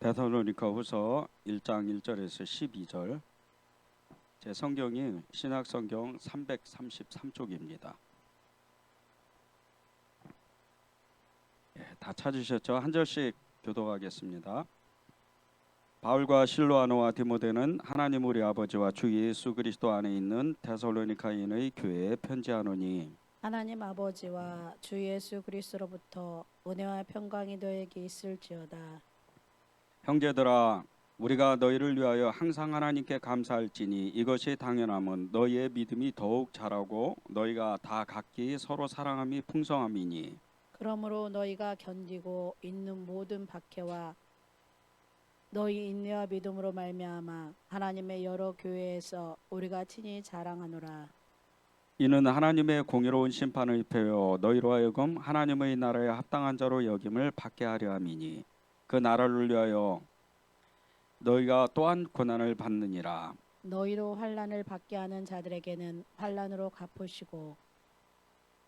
데살로니가후서 1장 1절에서 12절. 제 성경이 신약성경 333쪽입니다. 다 찾으셨죠? 한 절씩 교독하겠습니다. 바울과 실로아노와 디모데는 하나님 우리 아버지와 주 예수 그리스도 안에 있는 데살로니가인의 교회에 편지하노니, 하나님 아버지와 주 예수 그리스도로부터 은혜와 평강이 너에게 있을지어다. 형제들아, 우리가 너희를 위하여 항상 하나님께 감사할지니 이것이 당연함은 너희의 믿음이 더욱 자라고 너희가 다 각기 서로 사랑함이 풍성함이니, 그러므로 너희가 견디고 있는 모든 박해와 너희 인내와 믿음으로 말미암아 하나님의 여러 교회에서 우리가 친히 자랑하노라. 이는 하나님의 공의로운 심판의 표요 너희로 하여금 하나님의 나라에 합당한 자로 여김을 받게 하려 함이니, 그 나라를 위하여 너희가 또한 고난을 받느니라. 너희로 환난을 받게 하는 자들에게는 환난으로 갚으시고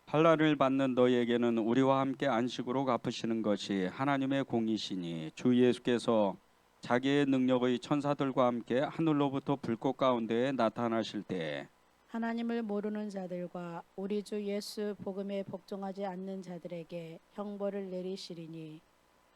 환난을 받는 너희에게는 우리와 함께 안식으로 갚으시는 것이 하나님의 공이시니, 주 예수께서 자기의 능력의 천사들과 함께 하늘로부터 불꽃 가운데에 나타나실 때에 하나님을 모르는 자들과 우리 주 예수 복음에 복종하지 않는 자들에게 형벌을 내리시리니,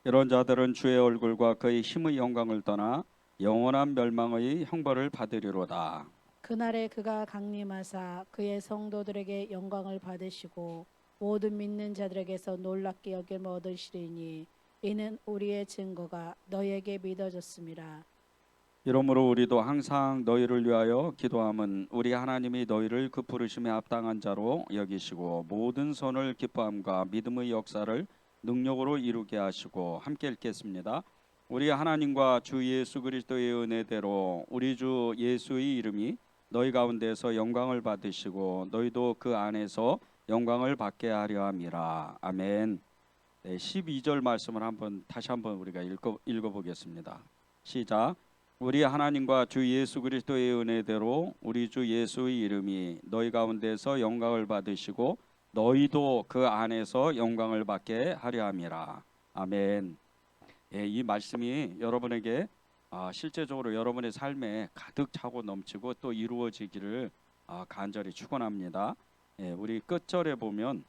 이런 자들은 주의 얼굴과 그의 힘의 영광을 떠나 영원한 멸망의 형벌을 받으리로다. 그날에 그가 강림하사 그의 성도들에게 영광을 받으시고 모든 믿는 자들에게서 놀랍게 여김을 얻으시리니, 이는 우리의 증거가 너희에게 믿어졌습니다. 이러므로 우리도 항상 너희를 위하여 기도함은 우리 하나님이 너희를 그 부르심에 합당한 자로 여기시고 모든 선을 기뻐함과 믿음의 역사를 능력으로 이루게 하시고, 함께 읽겠습니다. 우리 하나님과 주 예수 그리스도의 은혜대로 우리 주 예수의 이름이 너희 가운데서 영광을 받으시고 너희도 그 안에서 영광을 받게 하려 함이라. 아멘. 12절 말씀을 다시 한번 우리가 읽어보겠습니다. 시작. 우리 하나님과 주 예수 그리스도의 은혜대로 우리 주 예수의 이름이 너희 가운데서 영광을 받으시고 너희도 그 안에서 영광을 받게 하려 함이라. 아멘. 이 말씀이 여러분에게 실제적으로 여러분의 삶에 가득 차고 넘치고 또 이루어지기를 간절히 축원합니다. 우리 끝절에 보면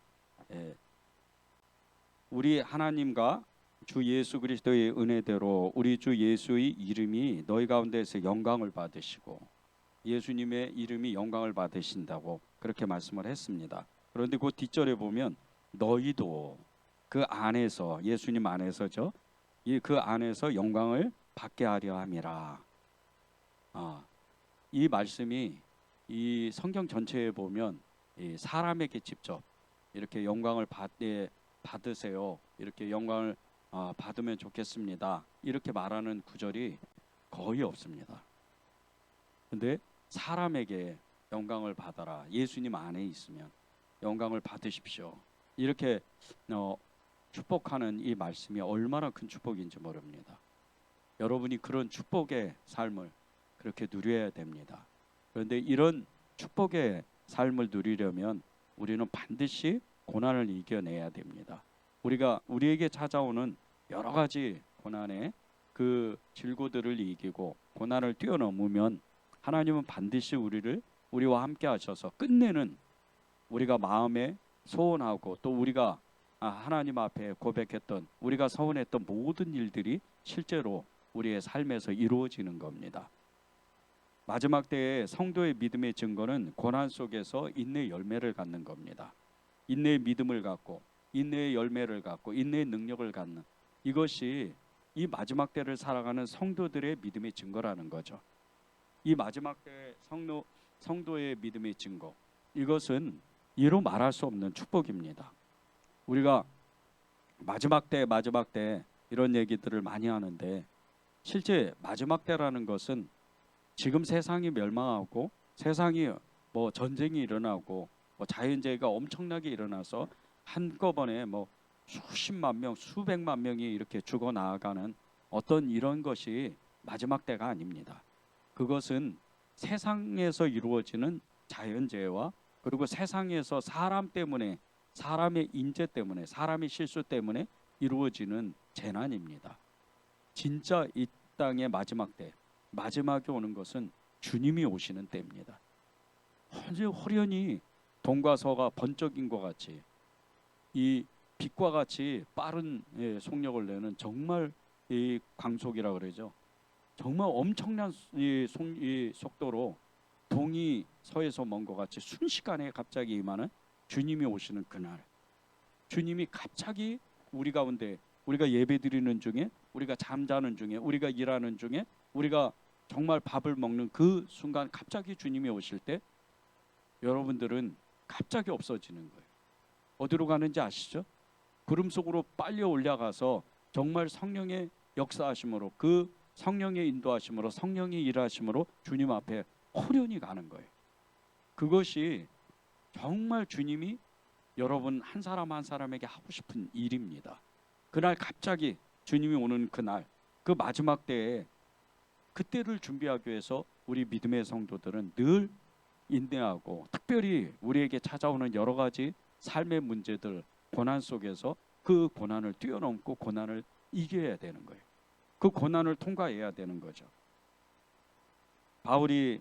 우리 하나님과 주 예수 그리스도의 은혜대로 우리 주 예수의 이름이 너희 가운데서 영광을 받으시고, 예수님의 이름이 영광을 받으신다고 그렇게 말씀을 했습니다. 그런데 그 뒷절에 보면 너희도 그 안에서, 예수님 안에서죠, 그 안에서 영광을 받게 하려 함이라. 이 말씀이 이 성경 전체에 보면 이 사람에게 직접 이렇게 영광을 받으세요, 이렇게 영광을 받으면 좋겠습니다, 이렇게 말하는 구절이 거의 없습니다. 근데 사람에게 영광을 받아라, 예수님 안에 있으면 영광을 받으십시오, 이렇게 축복하는 이 말씀이 얼마나 큰 축복인지 모릅니다. 여러분이 그런 축복의 삶을 그렇게 누려야 됩니다. 그런데 이런 축복의 삶을 누리려면 우리는 반드시 고난을 이겨내야 됩니다. 우리에게 찾아오는 여러 가지 고난의 그 질고들을 이기고 고난을 뛰어넘으면 하나님은 반드시 우리와 함께 하셔서 끝내는, 우리가 마음에 소원하고 또 우리가 하나님 앞에 고백했던, 우리가 서원했던 모든 일들이 실제로 우리의 삶에서 이루어지는 겁니다. 마지막 때에 성도의 믿음의 증거는 고난 속에서 인내의 열매를 갖는 겁니다. 인내의 믿음을 갖고 인내의 열매를 갖고 인내의 능력을 갖는, 이것이 이 마지막 때를 살아가는 성도들의 믿음의 증거라는 거죠. 이 마지막 때 성도의 믿음의 증거, 이것은 이루 말할 수 없는 축복입니다. 우리가 마지막 때 이런 얘기들을 많이 하는데, 실제 마지막 때라는 것은 지금 세상이 멸망하고 세상이 전쟁이 일어나고 자연재해가 엄청나게 일어나서 한꺼번에 수십만 명, 수백만 명이 이렇게 죽어 나아가는 어떤 이런 것이 마지막 때가 아닙니다. 그것은 세상에서 이루어지는 자연재해와 그리고 세상에서 사람 때문에, 사람의 인재 때문에, 사람의 실수 때문에 이루어지는 재난입니다. 진짜 이 땅의 마지막 때, 마지막에 오는 것은 주님이 오시는 때입니다. 현재 호련히 동과 서가 번쩍인 것 같이 이 빛과 같이 빠른 속력을 내는 정말 이 광속이라 그러죠. 정말 엄청난 이 속도로 동이 서에서 먼 것 같이 순식간에 갑자기 임하는 주님이 오시는 그날, 주님이 갑자기 우리 가운데, 우리가 예배드리는 중에, 우리가 잠자는 중에, 우리가 일하는 중에, 우리가 정말 밥을 먹는 그 순간 갑자기 주님이 오실 때 여러분들은 갑자기 없어지는 거예요. 어디로 가는지 아시죠? 구름 속으로 빨리 올라가서 정말 성령의 역사하심으로, 그 성령의 인도하심으로, 성령의 일하심으로 주님 앞에 호련히 가는 거예요. 그것이 정말 주님이 여러분 한 사람 한 사람에게 하고 싶은 일입니다. 그날 갑자기 주님이 오는 그날, 그 마지막 때에 그때를 준비하기 위해서 우리 믿음의 성도들은 늘 인내하고, 특별히 우리에게 찾아오는 여러 가지 삶의 문제들, 고난 속에서 그 고난을 뛰어넘고 고난을 이겨야 되는 거예요. 그 고난을 통과해야 되는 거죠. 바울이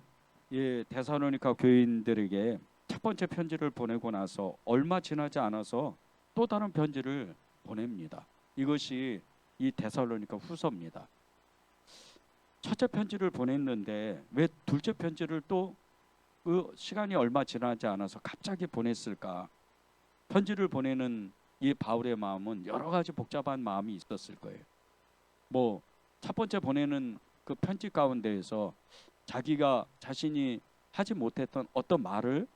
데살로니가 교인들에게 첫 번째 편지를 보내고 나서 얼마 지나지 않아서 또 다른 편지를 보냅니다. 이것이 이 데살로니가 후서입니다. 첫째 편지를 보냈는데 왜 둘째 편지를 또 그 시간이 얼마 지나지 않아서 갑자기 보냈을까? 편지를 보내는 이 바울의 마음은 여러 가지 복잡한 마음이 있었을 거예요. 뭐 첫 번째 보내는 그 편지 가운데에서 자기가 자신이 하지 못했던 어떤 말을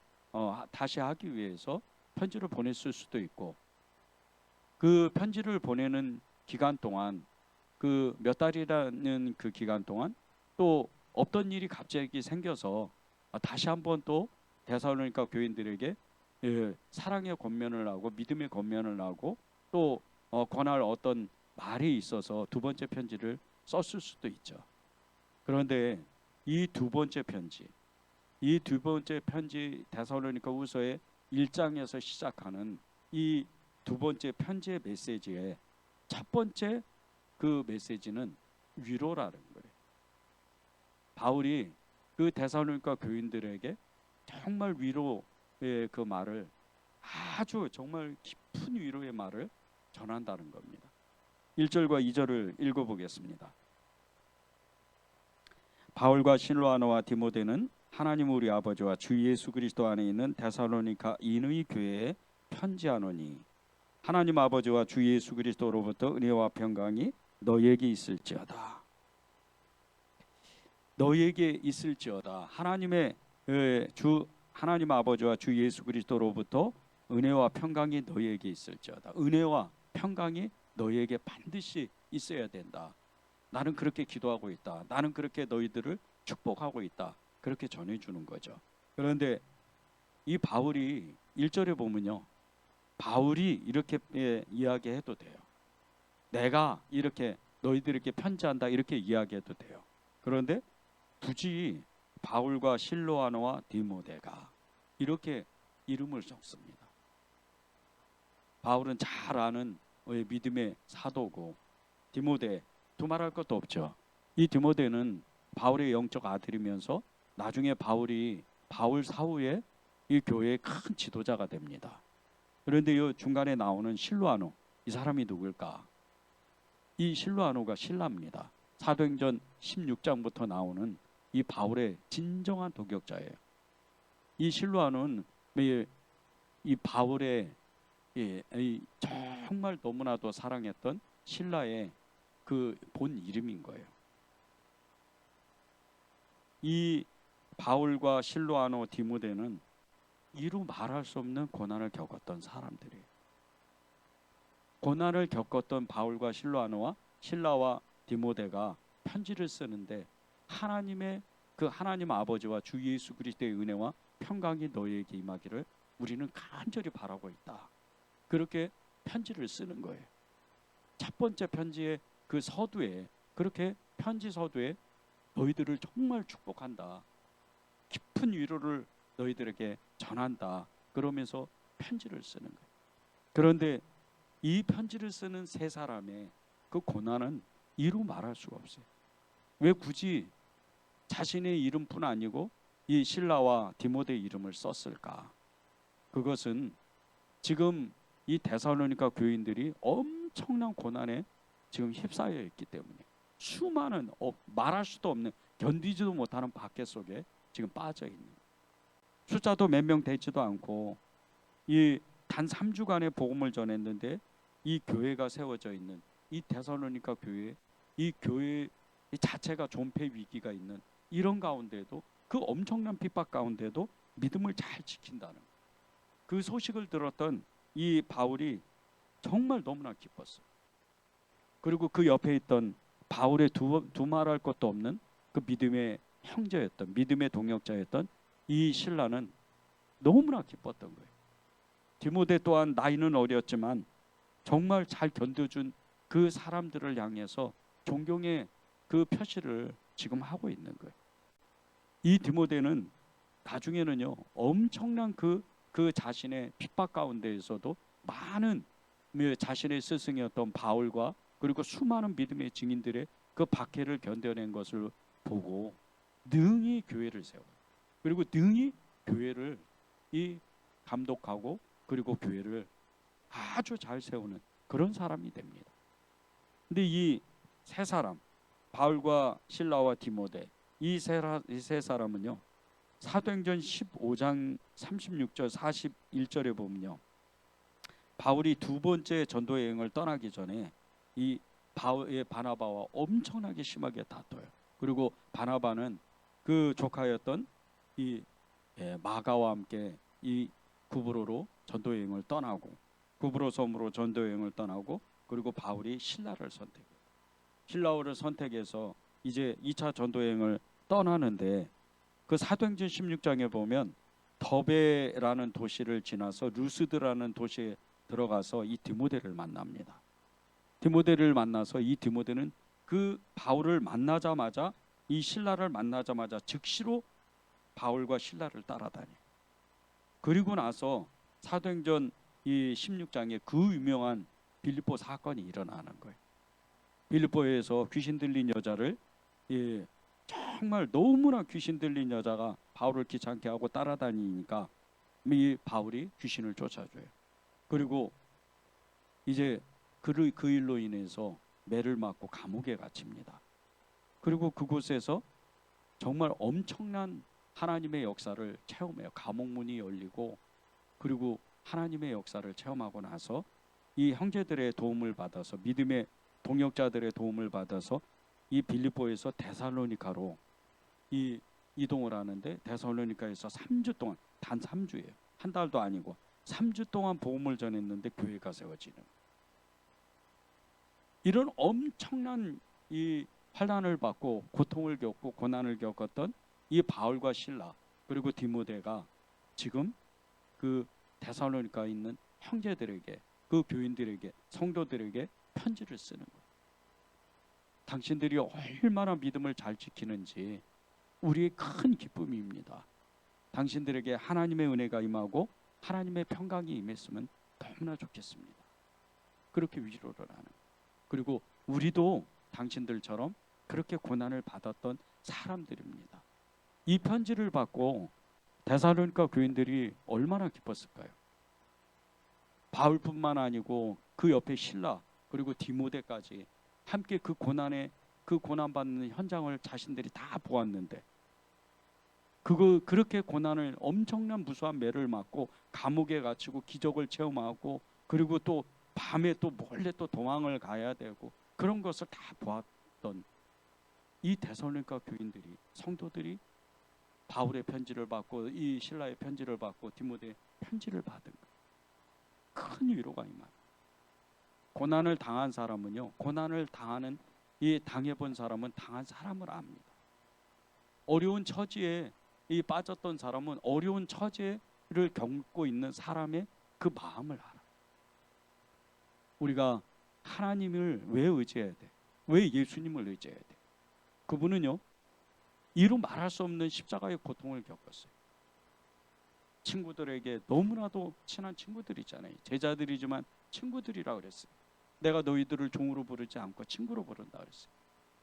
다시 하기 위해서 편지를 보냈을 수도 있고, 그 편지를 보내는 기간 동안, 그 몇 달이라는 그 기간 동안 또 없던 일이 갑자기 생겨서 다시 한번 또 데살로니가 교인들에게 사랑의 권면을 하고 믿음의 권면을 하고 또 권할 어떤 말이 있어서 두 번째 편지를 썼을 수도 있죠. 그런데 이 두 번째 편지 데살로니가 후서의 1장에서 시작하는 이 두 번째 편지의 메시지의 첫 번째 그 메시지는 위로라는 거예요. 바울이 그 데살로니가 교인들에게 정말 위로의 그 말을, 아주 정말 깊은 위로의 말을 전한다는 겁니다. 1절과 2절을 읽어보겠습니다. 바울과 실로아노와 디모데는 하나님 우리 아버지와 주 예수 그리스도 안에 있는 데살로니가 인의 교회에 편지하노니, 하나님 아버지와 주 예수 그리스도로부터 은혜와 평강이 너에게 있을지어다. 너에게 있을지어다. 하나님의 주 하나님 아버지와 주 예수 그리스도로부터 은혜와 평강이 너에게 있을지어다. 은혜와 평강이 너에게 반드시 있어야 된다. 나는 그렇게 기도하고 있다. 나는 그렇게 너희들을 축복하고 있다. 그렇게 전해주는 거죠. 그런데 이 바울이 1절에 보면요, 바울이 이렇게 이야기해도 돼요. 내가 이렇게 너희들에게 편지한다, 이렇게 이야기해도 돼요. 그런데 굳이 바울과 실로아노와 디모데가 이렇게 이름을 적습니다. 바울은 잘 아는 믿음의 사도고, 디모데 두말할 것도 없죠. 이 디모데는 바울의 영적 아들이면서 나중에 바울 사후에 이 교회의 큰 지도자가 됩니다. 그런데 이 중간에 나오는 실로아노, 이 사람이 누굴까? 이 실로아노가 신라입니다. 사도행전 16장부터 나오는 이 바울의 진정한 동역자예요. 이 실로아노는 이 바울의 정말 너무나도 사랑했던 신라의 그 본 이름인 거예요. 이 바울과 실로아노, 디모데는 이루 말할 수 없는 고난을 겪었던 사람들이에요. 고난을 겪었던 바울과 실로아노와 신라와 디모데가 편지를 쓰는데, 하나님의 그 하나님 아버지와 주 예수 그리스도의 은혜와 평강이 너희에게 임하기를 우리는 간절히 바라고 있다. 그렇게 편지를 쓰는 거예요. 첫 번째 편지의 그 서두에, 그렇게 편지 서두에 너희들을 정말 축복한다, 깊은 위로를 너희들에게 전한다, 그러면서 편지를 쓰는 거예요. 그런데 이 편지를 쓰는 세 사람의 그 고난은 이루 말할 수가 없어요. 왜 굳이 자신의 이름뿐 아니고 이 실라와 디모데 이름을 썼을까? 그것은 지금 이 데살로니가 교인들이 엄청난 고난에 지금 휩싸여 있기 때문에 수많은 말할 수도 없는, 견디지도 못하는 박해 속에 지금 빠져 있는, 숫자도 몇 명 되지도 않고 이 단 3주간의 복음을 전했는데 이 교회가 세워져 있는 이 데살로니가 교회, 이 교회 이 자체가 존폐 위기가 있는 이런 가운데도, 그 엄청난 핍박 가운데도 믿음을 잘 지킨다는 그 소식을 들었던 이 바울이 정말 너무나 기뻤어요. 그리고 그 옆에 있던 바울의 두말할 것도 없는 그 믿음의 형제였던, 믿음의 동역자였던 이 신라는 너무나 기뻤던 거예요. 디모데 또한 나이는 어렸지만 정말 잘 견뎌준 그 사람들을 향해서 존경의 그 표시를 지금 하고 있는 거예요. 이 디모데는 나중에는요, 엄청난 그 자신의 핍박 가운데에서도 많은 자신의 스승이었던 바울과 그리고 수많은 믿음의 증인들의 그 박해를 견뎌낸 것을 보고 능히 교회를 세워요. 그리고 능히 교회를 감독하고 그리고 교회를 아주 잘 세우는 그런 사람이 됩니다. 근데 이 세 사람, 바울과 실라와 디모데, 이 세 사람은요, 사도행전 15장 36절 41절에 보면요, 바울이 두 번째 전도 여행을 떠나기 전에 이 바울의 바나바와 엄청나게 심하게 다퉈요. 그리고 바나바는 그 조카였던 이 마가와 함께 이 구브로로 전도 여행을 떠나고, 구브로 섬으로 전도 여행을 떠나고, 그리고 바울이 신라를 선택해요. 신라를 선택해서 이제 2차 전도 여행을 떠나는데, 그 사도행전 16장에 보면 더베라는 도시를 지나서 루스드라는 도시에 들어가서 이 디모데를 만납니다. 디모데를 만나서 이 디모데는 그 바울을 만나자마자, 이 신라를 만나자마자 즉시로 바울과 신라를 따라다녀요. 그리고 나서 사도행전 이 16장에 그 유명한 빌립보 사건이 일어나는 거예요. 빌립보에서 귀신 들린 여자를, 정말 너무나 귀신 들린 여자가 바울을 귀찮게 하고 따라다니니까 이 바울이 귀신을 쫓아줘요. 그리고 이제 그 일로 인해서 매를 맞고 감옥에 갇힙니다. 그리고 그곳에서 정말 엄청난 하나님의 역사를 체험해요. 감옥문이 열리고, 그리고 하나님의 역사를 체험하고 나서 이 형제들의 도움을 받아서, 믿음의 동역자들의 도움을 받아서 이 빌립보에서 데살로니가로 이동을 하는데, 데살로니가에서 3주 동안, 단 3주예요. 한 달도 아니고 3주 동안 복음을 전했는데 교회가 세워지는, 이런 엄청난 이 환난을 받고 고통을 겪고 고난을 겪었던 이 바울과 실라 그리고 디모데가 지금 그 데살로니가에 있는 형제들에게, 그 교인들에게, 성도들에게 편지를 쓰는 거예요. 당신들이 얼마나 믿음을 잘 지키는지 우리의 큰 기쁨입니다. 당신들에게 하나님의 은혜가 임하고 하나님의 평강이 임했으면 너무나 좋겠습니다. 그렇게 위로를 하는, 그리고 우리도 당신들처럼 그렇게 고난을 받았던 사람들입니다. 이 편지를 받고 데살로니가 교인들이 얼마나 기뻤을까요? 바울뿐만 아니고 그 옆에 실라 그리고 디모데까지 함께 그 고난받는 현장을 자신들이 다 보았는데, 그렇게 고난을, 엄청난 무수한 매를 맞고 감옥에 갇히고 기적을 체험하고, 그리고 또 밤에 또 몰래 또 도망을 가야 되고, 그런 것을 다 보았던 이 데살로니가 교인들이, 성도들이 바울의 편지를 받고 이 실라의 편지를 받고 디모데의 편지를 받은 큰 위로가 임합니다. 고난을 당한 사람은요, 고난을 당해본 사람은 당한 사람을 압니다. 어려운 처지에 빠졌던 사람은 어려운 처지를 겪고 있는 사람의 그 마음을 알아. 우리가 하나님을 왜 의지해야 돼? 왜 예수님을 의지해야 돼? 그분은요, 이루 말할 수 없는 십자가의 고통을 겪었어요. 친구들에게, 너무나도 친한 친구들 있잖아요. 제자들이지만 친구들이라 그랬어요. 내가 너희들을 종으로 부르지 않고 친구로 부른다 그랬어요.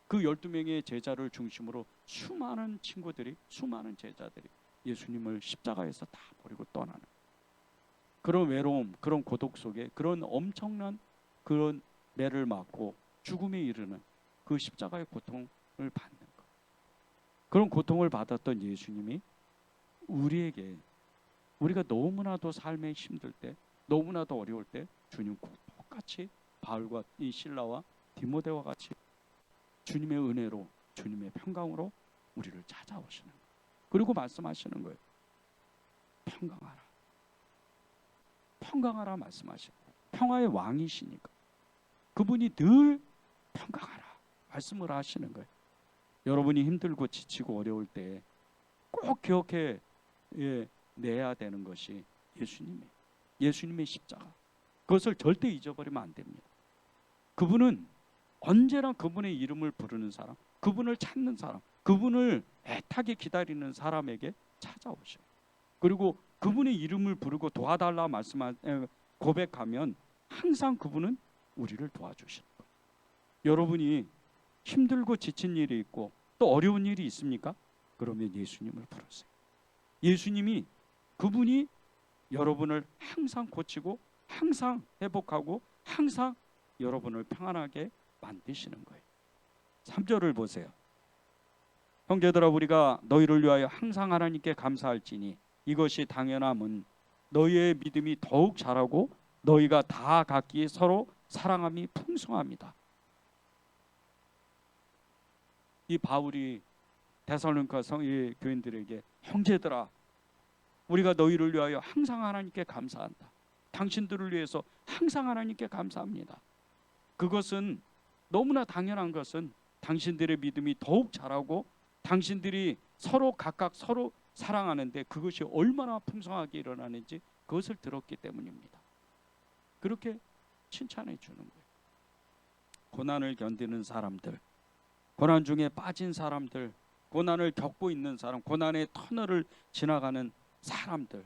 그 12명의 제자를 중심으로 수많은 친구들이, 수많은 제자들이 예수님을 십자가에서 다 버리고 떠나는 그런 외로움, 그런 고독 속에 그런 엄청난 그런 매를 맞고 죽음에 이르는 그 십자가의 고통을 받는 것. 그런 고통을 받았던 예수님이 우리에게, 우리가 너무나도 삶에 힘들 때, 너무나도 어려울 때 주님 똑같이 바울과 이 실라와 디모데와 같이 주님의 은혜로, 주님의 평강으로 우리를 찾아오시는 거예요. 그리고 말씀하시는 거예요. 평강하라. 평강하라 말씀하시고, 평화의 왕이시니까 그분이 늘 평강하라 말씀을 하시는 거예요. 여러분이 힘들고 지치고 어려울 때 꼭 기억해 내야 되는 것이 예수님이에요. 예수님의 십자가. 그것을 절대 잊어버리면 안 됩니다. 그분은 언제나 그분의 이름을 부르는 사람, 그분을 찾는 사람, 그분을 애타게 기다리는 사람에게 찾아오셔요. 그리고 그분의 이름을 부르고 도와달라 고백하면 항상 그분은 우리를 도와주시는 거예요. 여러분이 힘들고 지친 일이 있고 또 어려운 일이 있습니까? 그러면 예수님을 부르세요. 예수님이, 그분이 여러분을 항상 고치고 항상 회복하고 항상 여러분을 평안하게 만드시는 거예요. 3절을 보세요. 형제들아, 우리가 너희를 위하여 항상 하나님께 감사할지니 이것이 당연함은 너희의 믿음이 더욱 자라고 너희가 다 각기 서로 사랑함이 풍성합니다. 이 바울이 데살로니가 성의 교인들에게, 형제들아, 우리가 너희를 위하여 항상 하나님께 감사한다. 당신들을 위해서 항상 하나님께 감사합니다. 그것은 너무나 당연한 것은 당신들의 믿음이 더욱 자라고 당신들이 서로 각각 서로 사랑하는데 그것이 얼마나 풍성하게 일어나는지 그것을 들었기 때문입니다. 그렇게 칭찬해 주는 거예요. 고난을 견디는 사람들, 고난 중에 빠진 사람들, 고난을 겪고 있는 사람, 고난의 터널을 지나가는 사람들,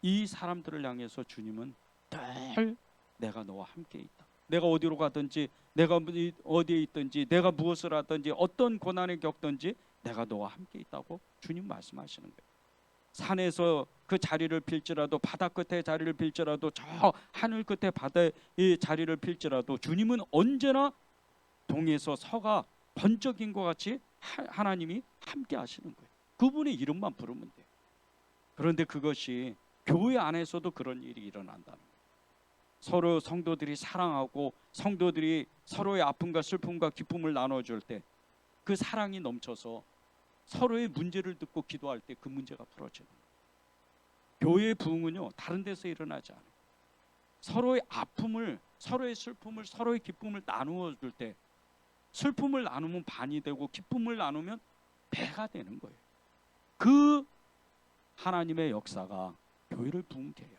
이 사람들을 향해서 주님은 늘 내가 너와 함께 있다. 내가 어디로 가든지, 내가 어디에 있든지, 내가 무엇을 하든지, 어떤 고난을 겪든지 내가 너와 함께 있다고 주님 말씀하시는 거예요. 산에서 그 자리를 필지라도, 바다 끝에 자리를 필지라도, 저 하늘 끝에 바다의 자리를 필지라도 주님은 언제나 동에서 서가 번쩍인 것 같이 하나님이 함께 하시는 거예요. 그분의 이름만 부르면 돼요. 그런데 그것이 교회 안에서도 그런 일이 일어난다는 거예요. 서로 성도들이 사랑하고 성도들이 서로의 아픔과 슬픔과 기쁨을 나눠줄 때 그 사랑이 넘쳐서 서로의 문제를 듣고 기도할 때 그 문제가 풀어지는 거예요. 교회의 부흥은요, 다른 데서 일어나지 않아요. 서로의 아픔을, 서로의 슬픔을, 서로의 기쁨을 나누어 줄 때, 슬픔을 나누면 반이 되고 기쁨을 나누면 배가 되는 거예요. 그 하나님의 역사가 교회를 부흥케 해요.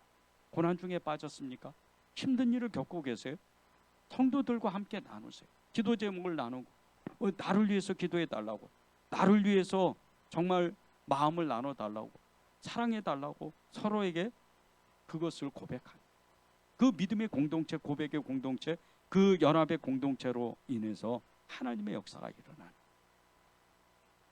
고난 중에 빠졌습니까? 힘든 일을 겪고 계세요? 성도들과 함께 나누세요. 기도 제목을 나누고, 나를 위해서 기도해 달라고, 나를 위해서 정말 마음을 나눠 달라고, 사랑해 달라고 서로에게 그것을 고백하는, 그 믿음의 공동체, 고백의 공동체, 그 연합의 공동체로 인해서 하나님의 역사가 일어나는,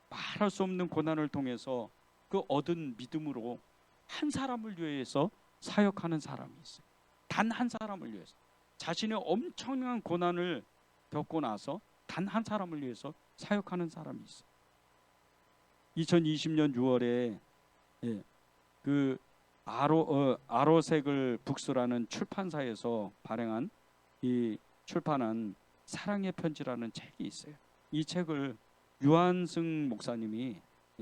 말할 수 없는 고난을 통해서 그 얻은 믿음으로 한 사람을 위해서 사역하는 사람이 있어요. 단 한 사람을 위해서, 자신의 엄청난 고난을 겪고 나서 단 한 사람을 위해서 사역하는 사람이 있어요. 2020년 6월에 그 아로색을 북스라는 출판사에서 발행한, 이 출판한 사랑의 편지라는 책이 있어요. 이 책을 유한승 목사님이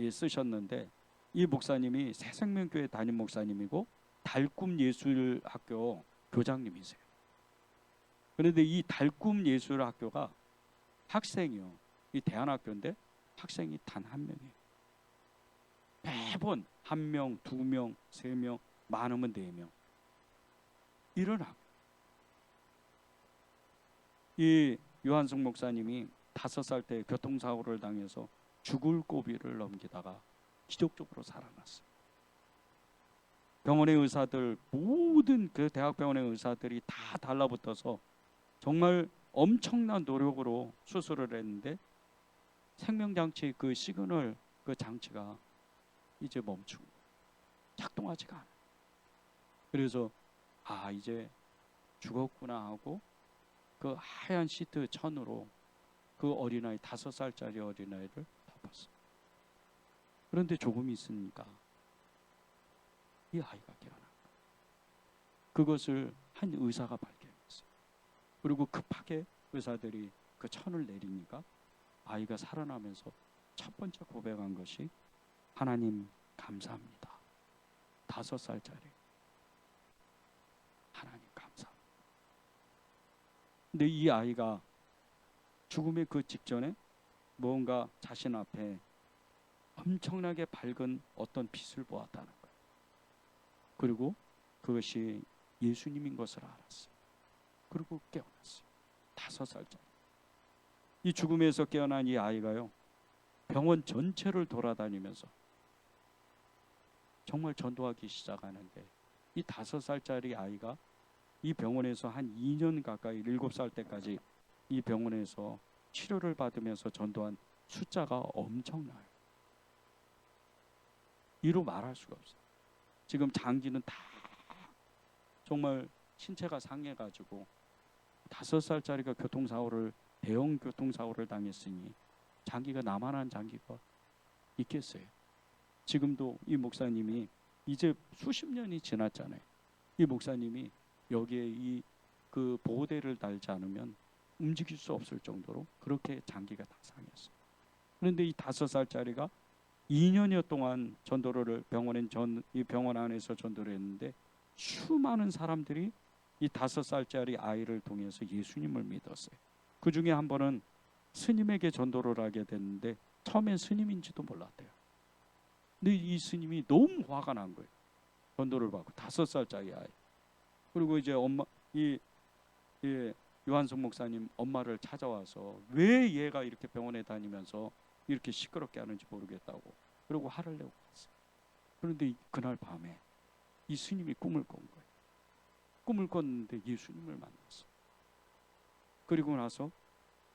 쓰셨는데, 이 목사님이 새생명교회 담임 목사님이고 달꿈 예술학교 교장님이세요. 그런데 이 달꿈 예술학교가 학생이요, 이 대안학교인데 학생이 단 한 명이에요. 매번 한 명, 두 명, 세 명, 많으면 네 명. 이런 학교. 이 유한승 목사님이 5살 때 교통사고를 당해서 죽을 고비를 넘기다가 기적적으로 살아났어요. 병원의 의사들, 모든 그 대학병원의 의사들이 다 달라붙어서 정말 엄청난 노력으로 수술을 했는데 생명장치 그 시그널 그 장치가 이제 멈춘 거예요. 작동하지가 않아요. 그래서 이제 죽었구나 하고 그 하얀 시트 천으로 그 어린아이 5살짜리 어린아이를 덮었어요. 그런데 조금 있으니까 이 아이가 깨어난 거예요. 그것을 한 의사가 발견했어요. 그리고 급하게 의사들이 그 천을 내리니까 아이가 살아나면서 첫 번째 고백한 것이 하나님 감사합니다. 5살짜리 하나님 감사합니다. 근데 이 아이가 죽음의 그 직전에 무언가 자신 앞에 엄청나게 밝은 어떤 빛을 보았다는 거예요. 그리고 그것이 예수님인 것을 알았어요. 그리고 깨어났어요. 5살짜리. 이 죽음에서 깨어난 이 아이가요, 병원 전체를 돌아다니면서 정말 전도하기 시작하는데, 이 5살짜리 아이가 이 병원에서 한 2년 가까이 7살 때까지 이 병원에서 치료를 받으면서 전도한 숫자가 엄청나요. 이로 말할 수가 없어요. 지금 장기는 다 정말 신체가 상해가지고 5살짜리가 대형 교통사고를 당했으니 장기가 나만한 장기가 있겠어요. 지금도 이 목사님이 이제 수십 년이 지났잖아요. 이 목사님이 여기에 이 그 보호대를 달지 않으면 움직일 수 없을 정도로 그렇게 장기가 다 상했어요. 그런데 이 5살짜리가 2년여 동안 전도를 이 병원 안에서 전도를 했는데, 수많은 사람들이 이 5살짜리 아이를 통해서 예수님을 믿었어요. 그 중에 한 번은 스님에게 전도를 하게 됐는데 처음엔 스님인지도 몰랐대요. 근데 이 스님이 너무 화가 난 거예요. 전도를 받고 5살짜리 아이. 그리고 이제 요한석 목사님 엄마를 찾아와서 왜 얘가 이렇게 병원에 다니면서 이렇게 시끄럽게 하는지 모르겠다고, 그리고 화를 내고 갔어요. 그런데 그날 밤에 이 스님이 꿈을 꾼 거예요. 꿈을 꿨는데 예수님을 만났어요. 그리고 나서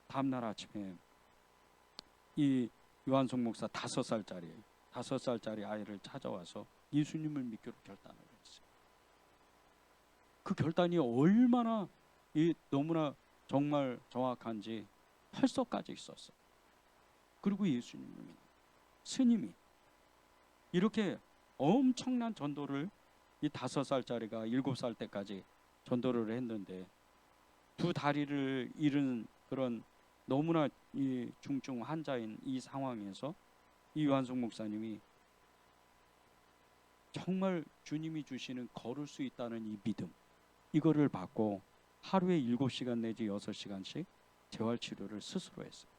다음날 아침에 이 요한석 목사 5살짜리 아이를 찾아와서 예수님을 믿기로 결단을 했어요. 그 결단이 얼마나 너무나 정말 정확한지 혈서까지 있었어요. 그리고 예수님을 믿는 스님이 이렇게 엄청난 전도를 이 5살짜리가 7살 때까지 전도를 했는데, 두 다리를 잃은 그런 너무나 이 중증 환자인 이 상황에서 이 요한석 목사님이 정말 주님이 주시는 걸을 수 있다는 이 믿음, 이거를 받고 하루에 7시간 내지 6시간씩 재활치료를 스스로 했어요.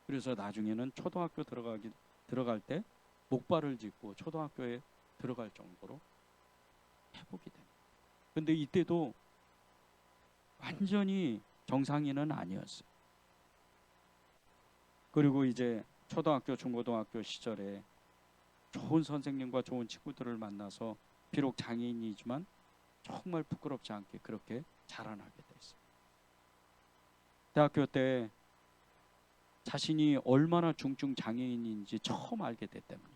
그래서 나중에는 초등학교 들어갈 때 목발을 짚고 초등학교에 들어갈 정도로 회복이 됩니다. 근데 이때도 완전히 정상인은 아니었어요. 그리고 이제 초등학교, 중고등학교 시절에 좋은 선생님과 좋은 친구들을 만나서 비록 장애인이지만 정말 부끄럽지 않게 그렇게 자라나게 됐어요. 대학교 때 자신이 얼마나 중증 장애인인지 처음 알게 됐답니다.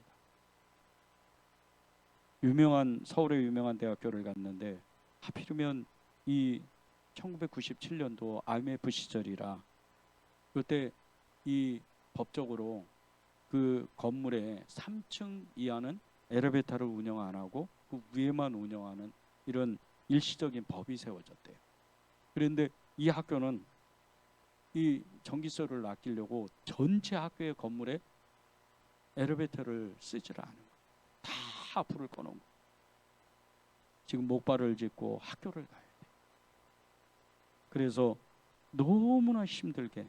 서울의 유명한 대학교를 갔는데, 하필이면 이 1997년도 IMF 시절이라 그때 이 법적으로 그 건물에 3층 이하는 엘리베이터를 운영 안 하고 그 위에만 운영하는 이런 일시적인 법이 세워졌대요. 그런데 이 학교는 이 전기세를 아끼려고 전체 학교의 건물에 엘리베이터를 쓰지를 않은 거예요. 다 불을 꺼놓은 거예요. 지금 목발을 짚고 학교를 가야 돼요. 그래서 너무나 힘들게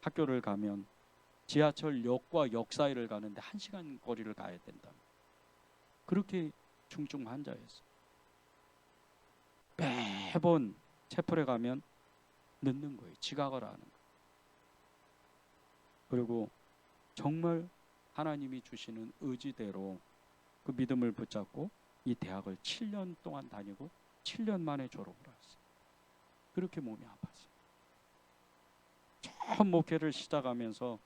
학교를 가면 지하철역과 역 사이를 가는데 1시간 거리를 가야 된다. 그렇게 중증 환자였어요. 매번 체플에 가면 늦는 거예요. 지각을 하는 거예요. 그리고 정말 하나님이 주시는 의지대로 그 믿음을 붙잡고 이 대학을 7년 동안 다니고 7년 만에 졸업을 했어요. 그렇게 몸이 아팠어요. 처음 목회를 시작하면서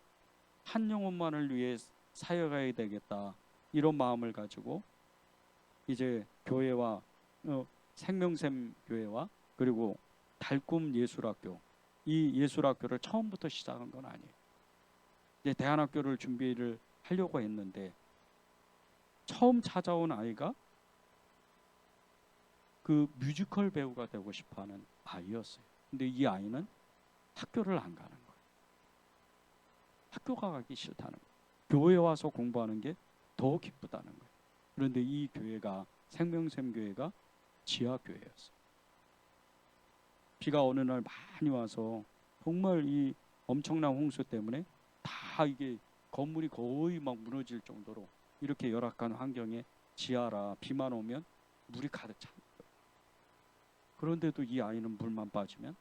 한 영혼만을 위해 사역해야 되겠다 이런 마음을 가지고 이제 교회와 생명샘 교회와 그리고 달꿈 예술학교, 이 예술학교를 처음부터 시작한 건 아니에요. 이제 대안학교를 준비를 하려고 했는데 처음 찾아온 아이가 그 뮤지컬 배우가 되고 싶어하는 아이였어요. 근데 이 아이는 학교를 안 가는 거예요. 학교가 가기 싫다는 거예요. 교회 와서 공부하는 게 더 기쁘다는 거예요. 그런데 이 교회가 생명샘 교회가 지하 교회였어요. 비가 어느 날 많이 와서 정말 이 엄청난 홍수 때문에 다 이게 건물이 거의 막 무너질 정도로 이렇게 열악한 환경에 지하라 비만 오면 물이 가득 찬 거예요. 그런데도 이 아이는 물만 빠지면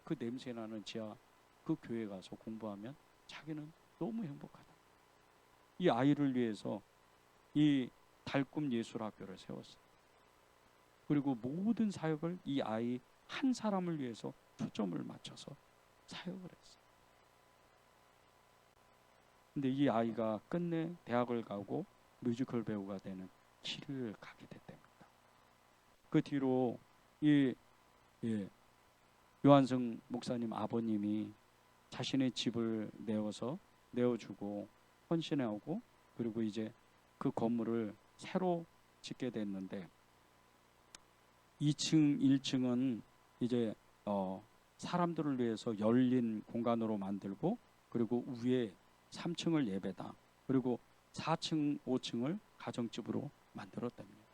그 냄새나는 지하 그 교회 가서 공부하면 자기는 너무 행복하다. 이 아이를 위해서 이 달꿈 예술학교를 세웠어요. 그리고 모든 사역을 이 아이 한 사람을 위해서 초점을 맞춰서 사역을 했어요. 근데 이 아이가 끝내 대학을 가고 뮤지컬 배우가 되는 길을 가게 됐답니다. 그 뒤로 이 요한승 목사님 아버님이 자신의 집을 내어주고 헌신하고 그리고 이제 그 건물을 새로 짓게 됐는데 2층, 1층은 이제 사람들을 위해서 열린 공간으로 만들고 그리고 위에 3층을 예배당 그리고 4층, 5층을 가정집으로 만들었답니다.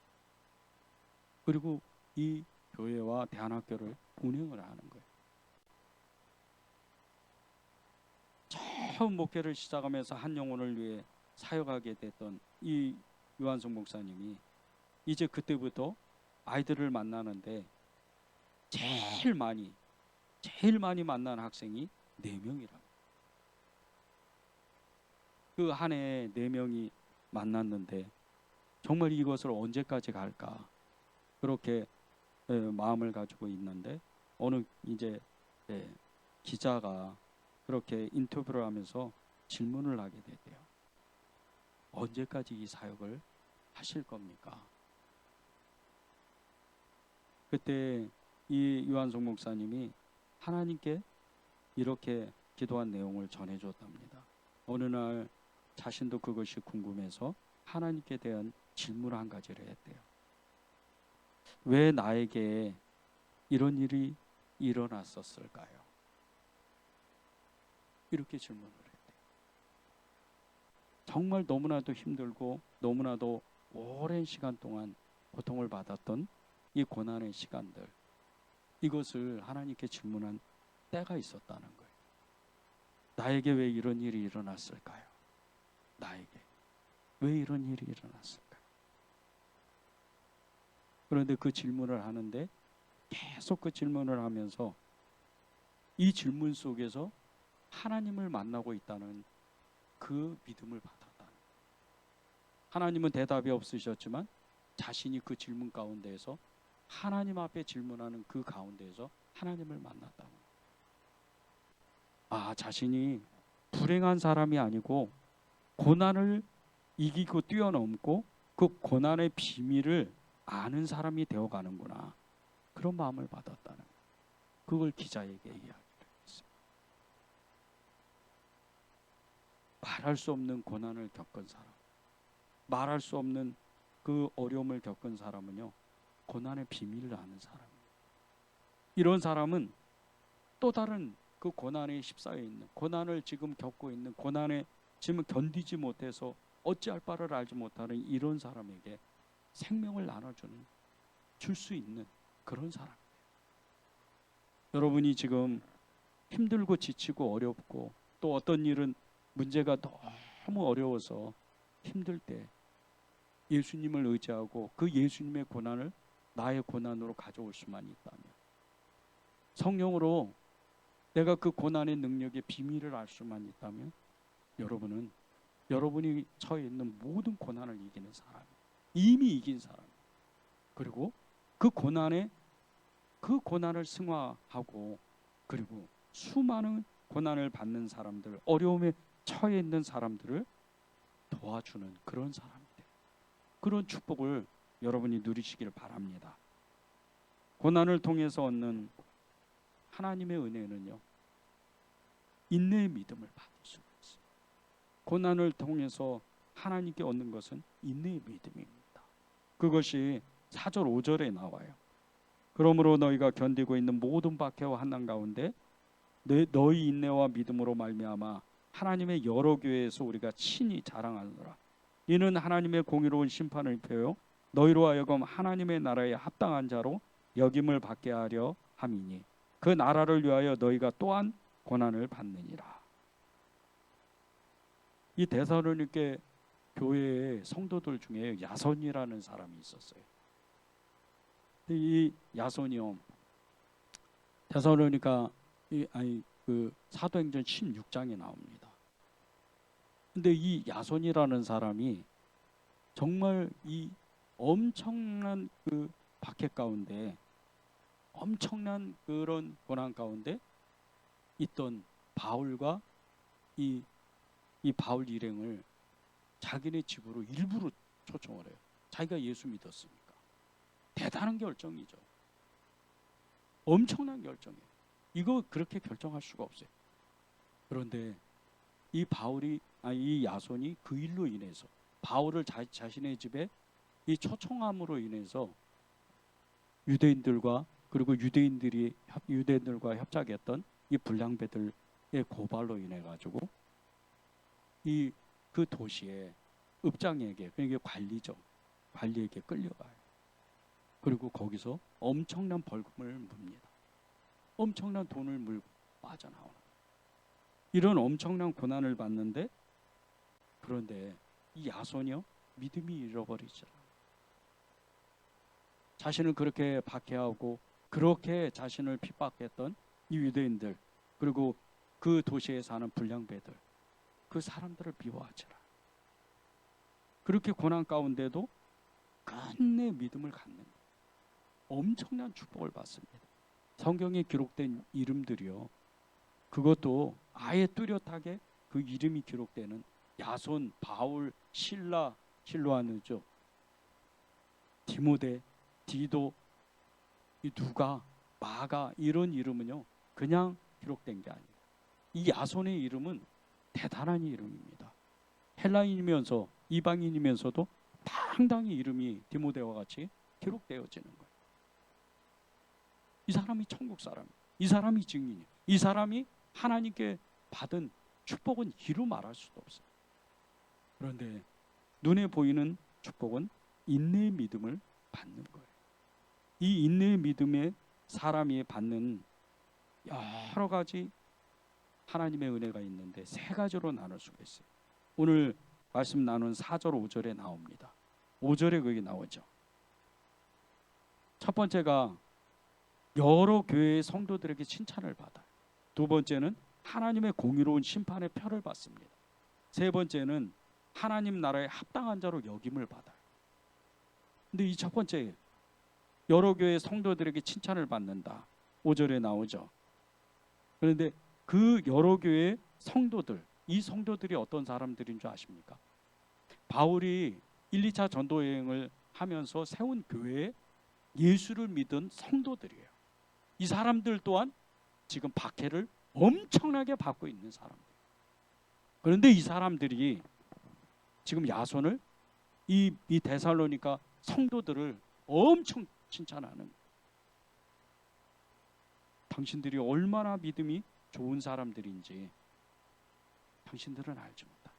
그리고 이 교회와 대안학교를 운영을 하는 거예요. 처음 목회를 시작하면서 한 영혼을 위해 사역하게 됐던 이 유한성 목사님이 이제 그때부터 아이들을 만나는데 제일 많이 만난 학생이 4명이라. 그 한 해에 4명이 만났는데 정말 이것을 언제까지 갈까 그렇게 마음을 가지고 있는데 어느 이제 기자가 그렇게 인터뷰를 하면서 질문을 하게 됐대요. 언제까지 이 사역을 하실 겁니까? 그때 이 유한성 목사님이 하나님께 이렇게 기도한 내용을 전해줬답니다. 어느 날 자신도 그것이 궁금해서 하나님께 대한 질문 한 가지를 했대요. 왜 나에게 이런 일이 일어났었을까요? 이렇게 질문을 했대요. 정말 너무나도 힘들고 너무나도 오랜 시간 동안 고통을 받았던 이 고난의 시간들, 이것을 하나님께 질문한 때가 있었다는 거예요. 나에게 왜 이런 일이 일어났을까요? 나에게 왜 이런 일이 일어났을까요? 그런데 그 질문을 하는데 계속 그 질문을 하면서 이 질문 속에서 하나님을 만나고 있다는 그 믿음을 받았다는 거예요. 하나님은 대답이 없으셨지만 자신이 그 질문 가운데에서 하나님 앞에 질문하는 그 가운데에서 하나님을 만났다는 거예요. 아, 자신이 불행한 사람이 아니고 고난을 이기고 뛰어넘고 그 고난의 비밀을 아는 사람이 되어가는구나. 그런 마음을 받았다는 거예요. 그걸 기자에게 이야기를 했어요. 말할 수 없는 고난을 겪은 사람, 말할 수 없는 그 어려움을 겪은 사람은요, 고난의 비밀을 아는 사람이에요. 이런 사람은 또 다른 그 고난에 휩싸여 있는, 고난을 지금 겪고 있는, 고난에 지금 견디지 못해서 어찌할 바를 알지 못하는 이런 사람에게 생명을 나눠주는, 줄 수 있는 그런 사람. 여러분이 지금 힘들고 지치고 어렵고 또 어떤 일은 문제가 너무 어려워서 힘들 때 예수님을 의지하고 그 예수님의 고난을 나의 고난으로 가져올 수만 있다면, 성령으로 내가 그 고난의 능력의 비밀을 알 수만 있다면 여러분은 여러분이 처해 있는 모든 고난을 이기는 사람, 이미 이긴 사람, 그리고 그 고난을 승화하고 그리고 수많은 고난을 받는 사람들, 어려움에 처해 있는 사람들을 도와주는 그런 사람들, 그런 축복을 여러분이 누리시기를 바랍니다. 고난을 통해서 얻는 하나님의 은혜는요, 인내의 믿음을 받을 수가 있어요. 고난을 통해서 하나님께 얻는 것은 인내의 믿음입니다. 그것이 4절 5절에 나와요. 그러므로 너희가 견디고 있는 모든 박해와 환난 가운데 너희 인내와 믿음으로 말미암아 하나님의 여러 교회에서 우리가 친히 자랑하노라. 이는 하나님의 공의로운 심판을 펴요 너희로 하여금 하나님의 나라에 합당한 자로 여김을 받게 하려 함이니 그 나라를 위하여 너희가 또한 고난을 받느니라. 이 데살로니게 교회의 성도들 중에 야손이라는 사람이 있었어요. 이 야손이요, 데살로니가 그 사도행전 16장에 나옵니다. 근데 이 야손이라는 사람이 정말 이 엄청난 그 박해 가운데, 엄청난 그런 고난 가운데 있던 바울과 이 바울 일행을 자기네 집으로 일부러 초청을 해요. 자기가 예수 믿었으니까. 대단한 결정이죠. 엄청난 결정이에요. 이거 그렇게 결정할 수가 없어요. 그런데 이 야손이 그 일로 인해서 바울을 자신의 집에 이 초청함으로 인해서 유대인들과 그리고 유대인들과 협작했던 이 불량배들의 고발로 인해 가지고 그 도시의 읍장에게, 그러니까 관리에게 끌려가요. 그리고 거기서 엄청난 벌금을 묻니다. 엄청난 돈을 물고 빠져나오는, 이런 엄청난 고난을 받는데, 그런데 이 야손이요, 믿음이 잃어버리죠. 자신을 그렇게 박해하고 그렇게 자신을 핍박했던 이 유대인들, 그리고 그 도시에 사는 불량배들, 그 사람들을 미워하지라. 그렇게 고난 가운데도 끝내 믿음을 갖는 엄청난 축복을 받습니다. 성경에 기록된 이름들이요, 그것도 아예 뚜렷하게 그 이름이 기록되는 야손, 바울, 실로아느죠, 디모데, 디도, 누가, 마가, 이런 이름은요 그냥 기록된 게 아니에요. 이 야손의 이름은 대단한 이름입니다. 헬라인이면서 이방인이면서도 당당히 이름이 디모데와 같이 기록되어지는 거예요. 이 사람이 천국 사람, 이 사람이 증인이에요. 이 사람이 하나님께 받은 축복은 이루 말할 수도 없어요. 그런데 눈에 보이는 축복은 인내의 믿음을 받는 거예요. 이 인내의 믿음에 사람이 받는 여러 가지 하나님의 은혜가 있는데 세 가지로 나눌 수가 있어요. 오늘 말씀 나눈 4절 5절에 나옵니다. 5절에 거기 나오죠. 첫 번째가 여러 교회의 성도들에게 칭찬을 받아요. 두 번째는 하나님의 공의로운 심판의 표를 받습니다. 세 번째는 하나님 나라에 합당한 자로 여김을 받아요. 근데 이 첫 번째, 여러 교회의 성도들에게 칭찬을 받는다, 5절에 나오죠. 그런데 그 여러 교회의 성도들, 이 성도들이 어떤 사람들인 줄 아십니까? 바울이 1, 2차 전도 여행을 하면서 세운 교회에 예수를 믿은 성도들이에요. 이 사람들 또한 지금 박해를 엄청나게 받고 있는 사람들. 그런데 이 사람들이 지금 야손을, 이 데살로니가 성도들을 엄청 칭찬하는, 당신들이 얼마나 믿음이 좋은 사람들인지 당신들은 알지 못한다.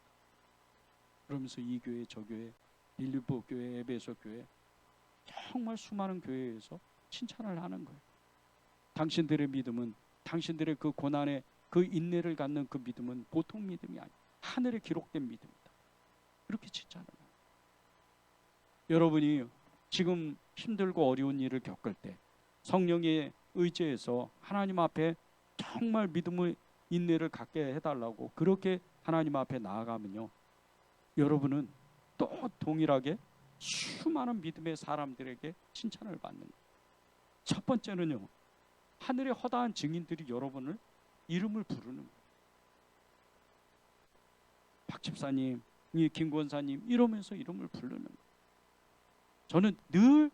그러면서 이 교회, 저 교회, 빌립보 교회, 에베소 교회, 정말 수많은 교회에서 칭찬을 하는 거예요. 당신들의 믿음은, 당신들의 그 고난에 그 인내를 갖는 그 믿음은 보통 믿음이 아니에요. 하늘에 기록된 믿음이다. 그렇게 칭찬을 해요. 여러분이 지금 힘들고 어려운 일을 겪을 때 성령의 의지에서 하나님 앞에 정말 믿음의 인내를 갖게 해달라고 그렇게 하나님 앞에 나아가면요, 여러분은 또 동일하게 수많은 믿음의 사람들에게 칭찬을 받는 거예요. 첫 번째는요, 하늘의 허다한 증인들이 여러분을 이름을 부르는 거예요. 박 집사님, 이 김 권사님 이러면서 이름을 부르는 거예요. 저는 늘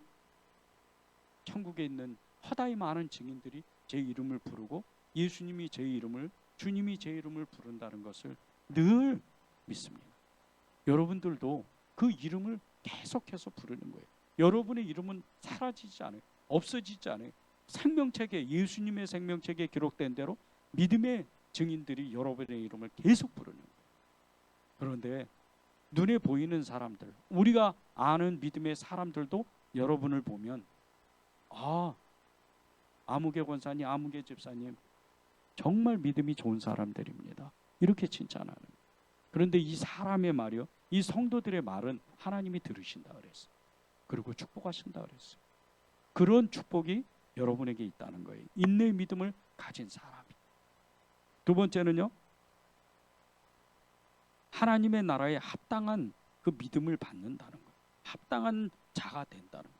천국에 있는 허다히 많은 증인들이 제 이름을 부르고 예수님이 제 이름을, 주님이 제 이름을 부른다는 것을 늘 믿습니다. 여러분들도 그 이름을 계속해서 부르는 거예요. 여러분의 이름은 사라지지 않아요. 없어지지 않아요. 생명책에, 예수님의 생명책에 기록된 대로 믿음의 증인들이 여러분의 이름을 계속 부르는 거예요. 그런데 눈에 보이는 사람들, 우리가 아는 믿음의 사람들도 여러분을 보면 아무개 권사님, 아무개 집사님 정말 믿음이 좋은 사람들입니다, 이렇게 칭찬하는 거예요. 그런데 이 사람의 말이요, 이 성도들의 말은 하나님이 들으신다 그랬어요. 그리고 축복하신다 그랬어요. 그런 축복이 여러분에게 있다는 거예요. 인내의 믿음을 가진 사람이. 두 번째는요, 하나님의 나라에 합당한 그 믿음을 받는다는 거예요. 합당한 자가 된다는 거예요.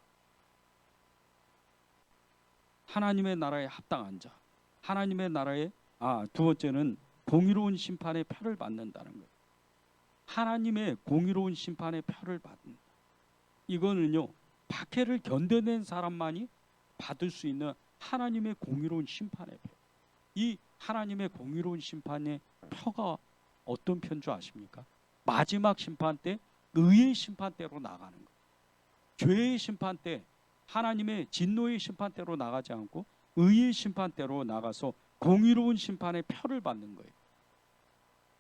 하나님의 나라에 합당한 자. 하나님의 나라에 두 번째는 공의로운 심판의 표를 받는다는 거예요. 하나님의 공의로운 심판의 표를 받는다. 이거는요, 박해를 견뎌낸 사람만이 받을 수 있는 하나님의 공의로운 심판의 표. 이 하나님의 공의로운 심판의 표가 어떤 표인 줄 아십니까? 마지막 심판 때 의의 심판대로 나가는 거예요. 죄의 심판 때, 하나님의 진노의 심판대로 나가지 않고 의의 심판대로 나가서 공의로운 심판의 표를 받는 거예요.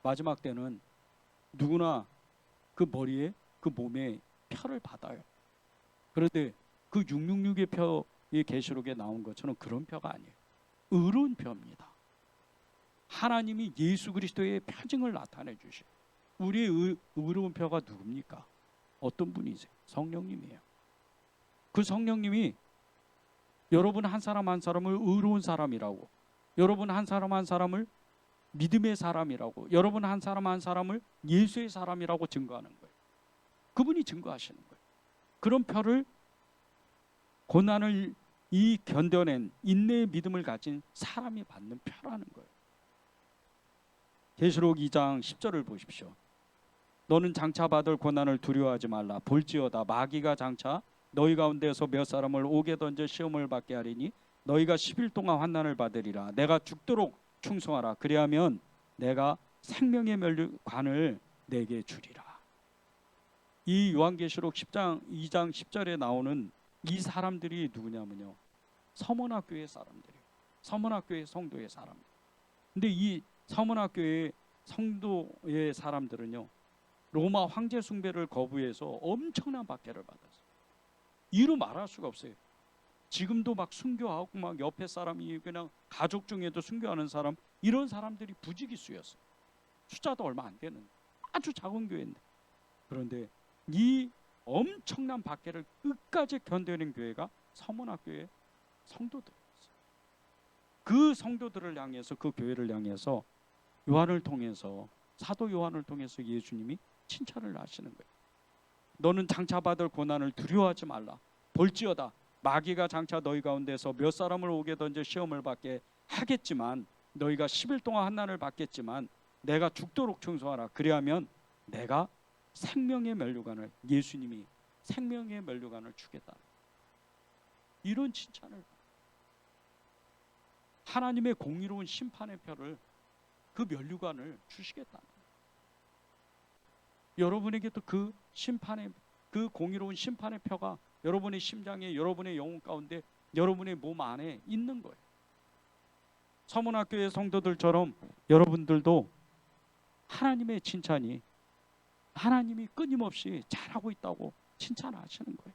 마지막 때는 누구나 그 머리에, 그 몸에 표를 받아요. 그런데 그 666의 표의 계시록에 나온 것처럼 그런 표가 아니에요. 의로운 표입니다. 하나님이 예수 그리스도의 표징을 나타내 주셔요. 우리의 의로운 표가 누굽니까? 어떤 분이세요? 성령님이에요. 그 성령님이 여러분 한 사람 한 사람을 의로운 사람이라고, 여러분 한 사람 한 사람을 믿음의 사람이라고, 여러분 한 사람 한 사람을 예수의 사람이라고 증거하는 거예요. 그분이 증거하시는 거예요. 그런 표를, 고난을 견뎌낸 인내의 믿음을 가진 사람이 받는 표라는 거예요. 계시록 2장 10절을 보십시오. 너는 장차 받을 고난을 두려워하지 말라. 볼지어다 마귀가 장차 너희 가운데서 몇 사람을 옥에 던져 시험을 받게 하리니 너희가 10일 동안 환난을 받으리라. 내가 죽도록 충성하라. 그리하면 내가 생명의 면류관을 내게 주리라. 이 요한계시록 2장 10절에 나오는 이 사람들이 누구냐면요, 서문학교의 사람들이에요. 서문학교의 성도의 사람들. 근데 이 서문학교의 성도의 사람들은요, 로마 황제 숭배를 거부해서 엄청난 박해를 받았어요. 이루 말할 수가 없어요. 지금도 막 순교하고 막 옆에 사람이 그냥 가족 중에도 순교하는 사람, 이런 사람들이 부지기수였어요. 숫자도 얼마 안 되는 아주 작은 교회인데, 그런데 이 엄청난 박해를 끝까지 견뎌낸 교회가 서문학교의 성도들이었어요. 그 성도들을 향해서, 그 교회를 향해서 요한을 통해서, 사도 요한을 통해서 예수님이 칭찬을 하시는 거예요. 너는 장차 받을 고난을 두려워하지 말라. 볼지어다 마귀가 장차 너희 가운데서 몇 사람을 옥에 던져 시험을 받게 하겠지만, 너희가 10일 동안 환난을 받겠지만 내가 죽도록 충성하라. 그리하면 내가 생명의 면류관을, 예수님이 생명의 면류관을 주겠다. 이런 칭찬을, 하나님의 공의로운 심판의 표를, 그 면류관을 주시겠다. 여러분에게도 그 심판의, 그 공의로운 심판의 표가 여러분의 심장에, 여러분의 영혼 가운데, 여러분의 몸 안에 있는 거예요. 서문학교의 성도들처럼 여러분들도 하나님의 칭찬이, 하나님이 끊임없이 잘하고 있다고 칭찬하시는 거예요.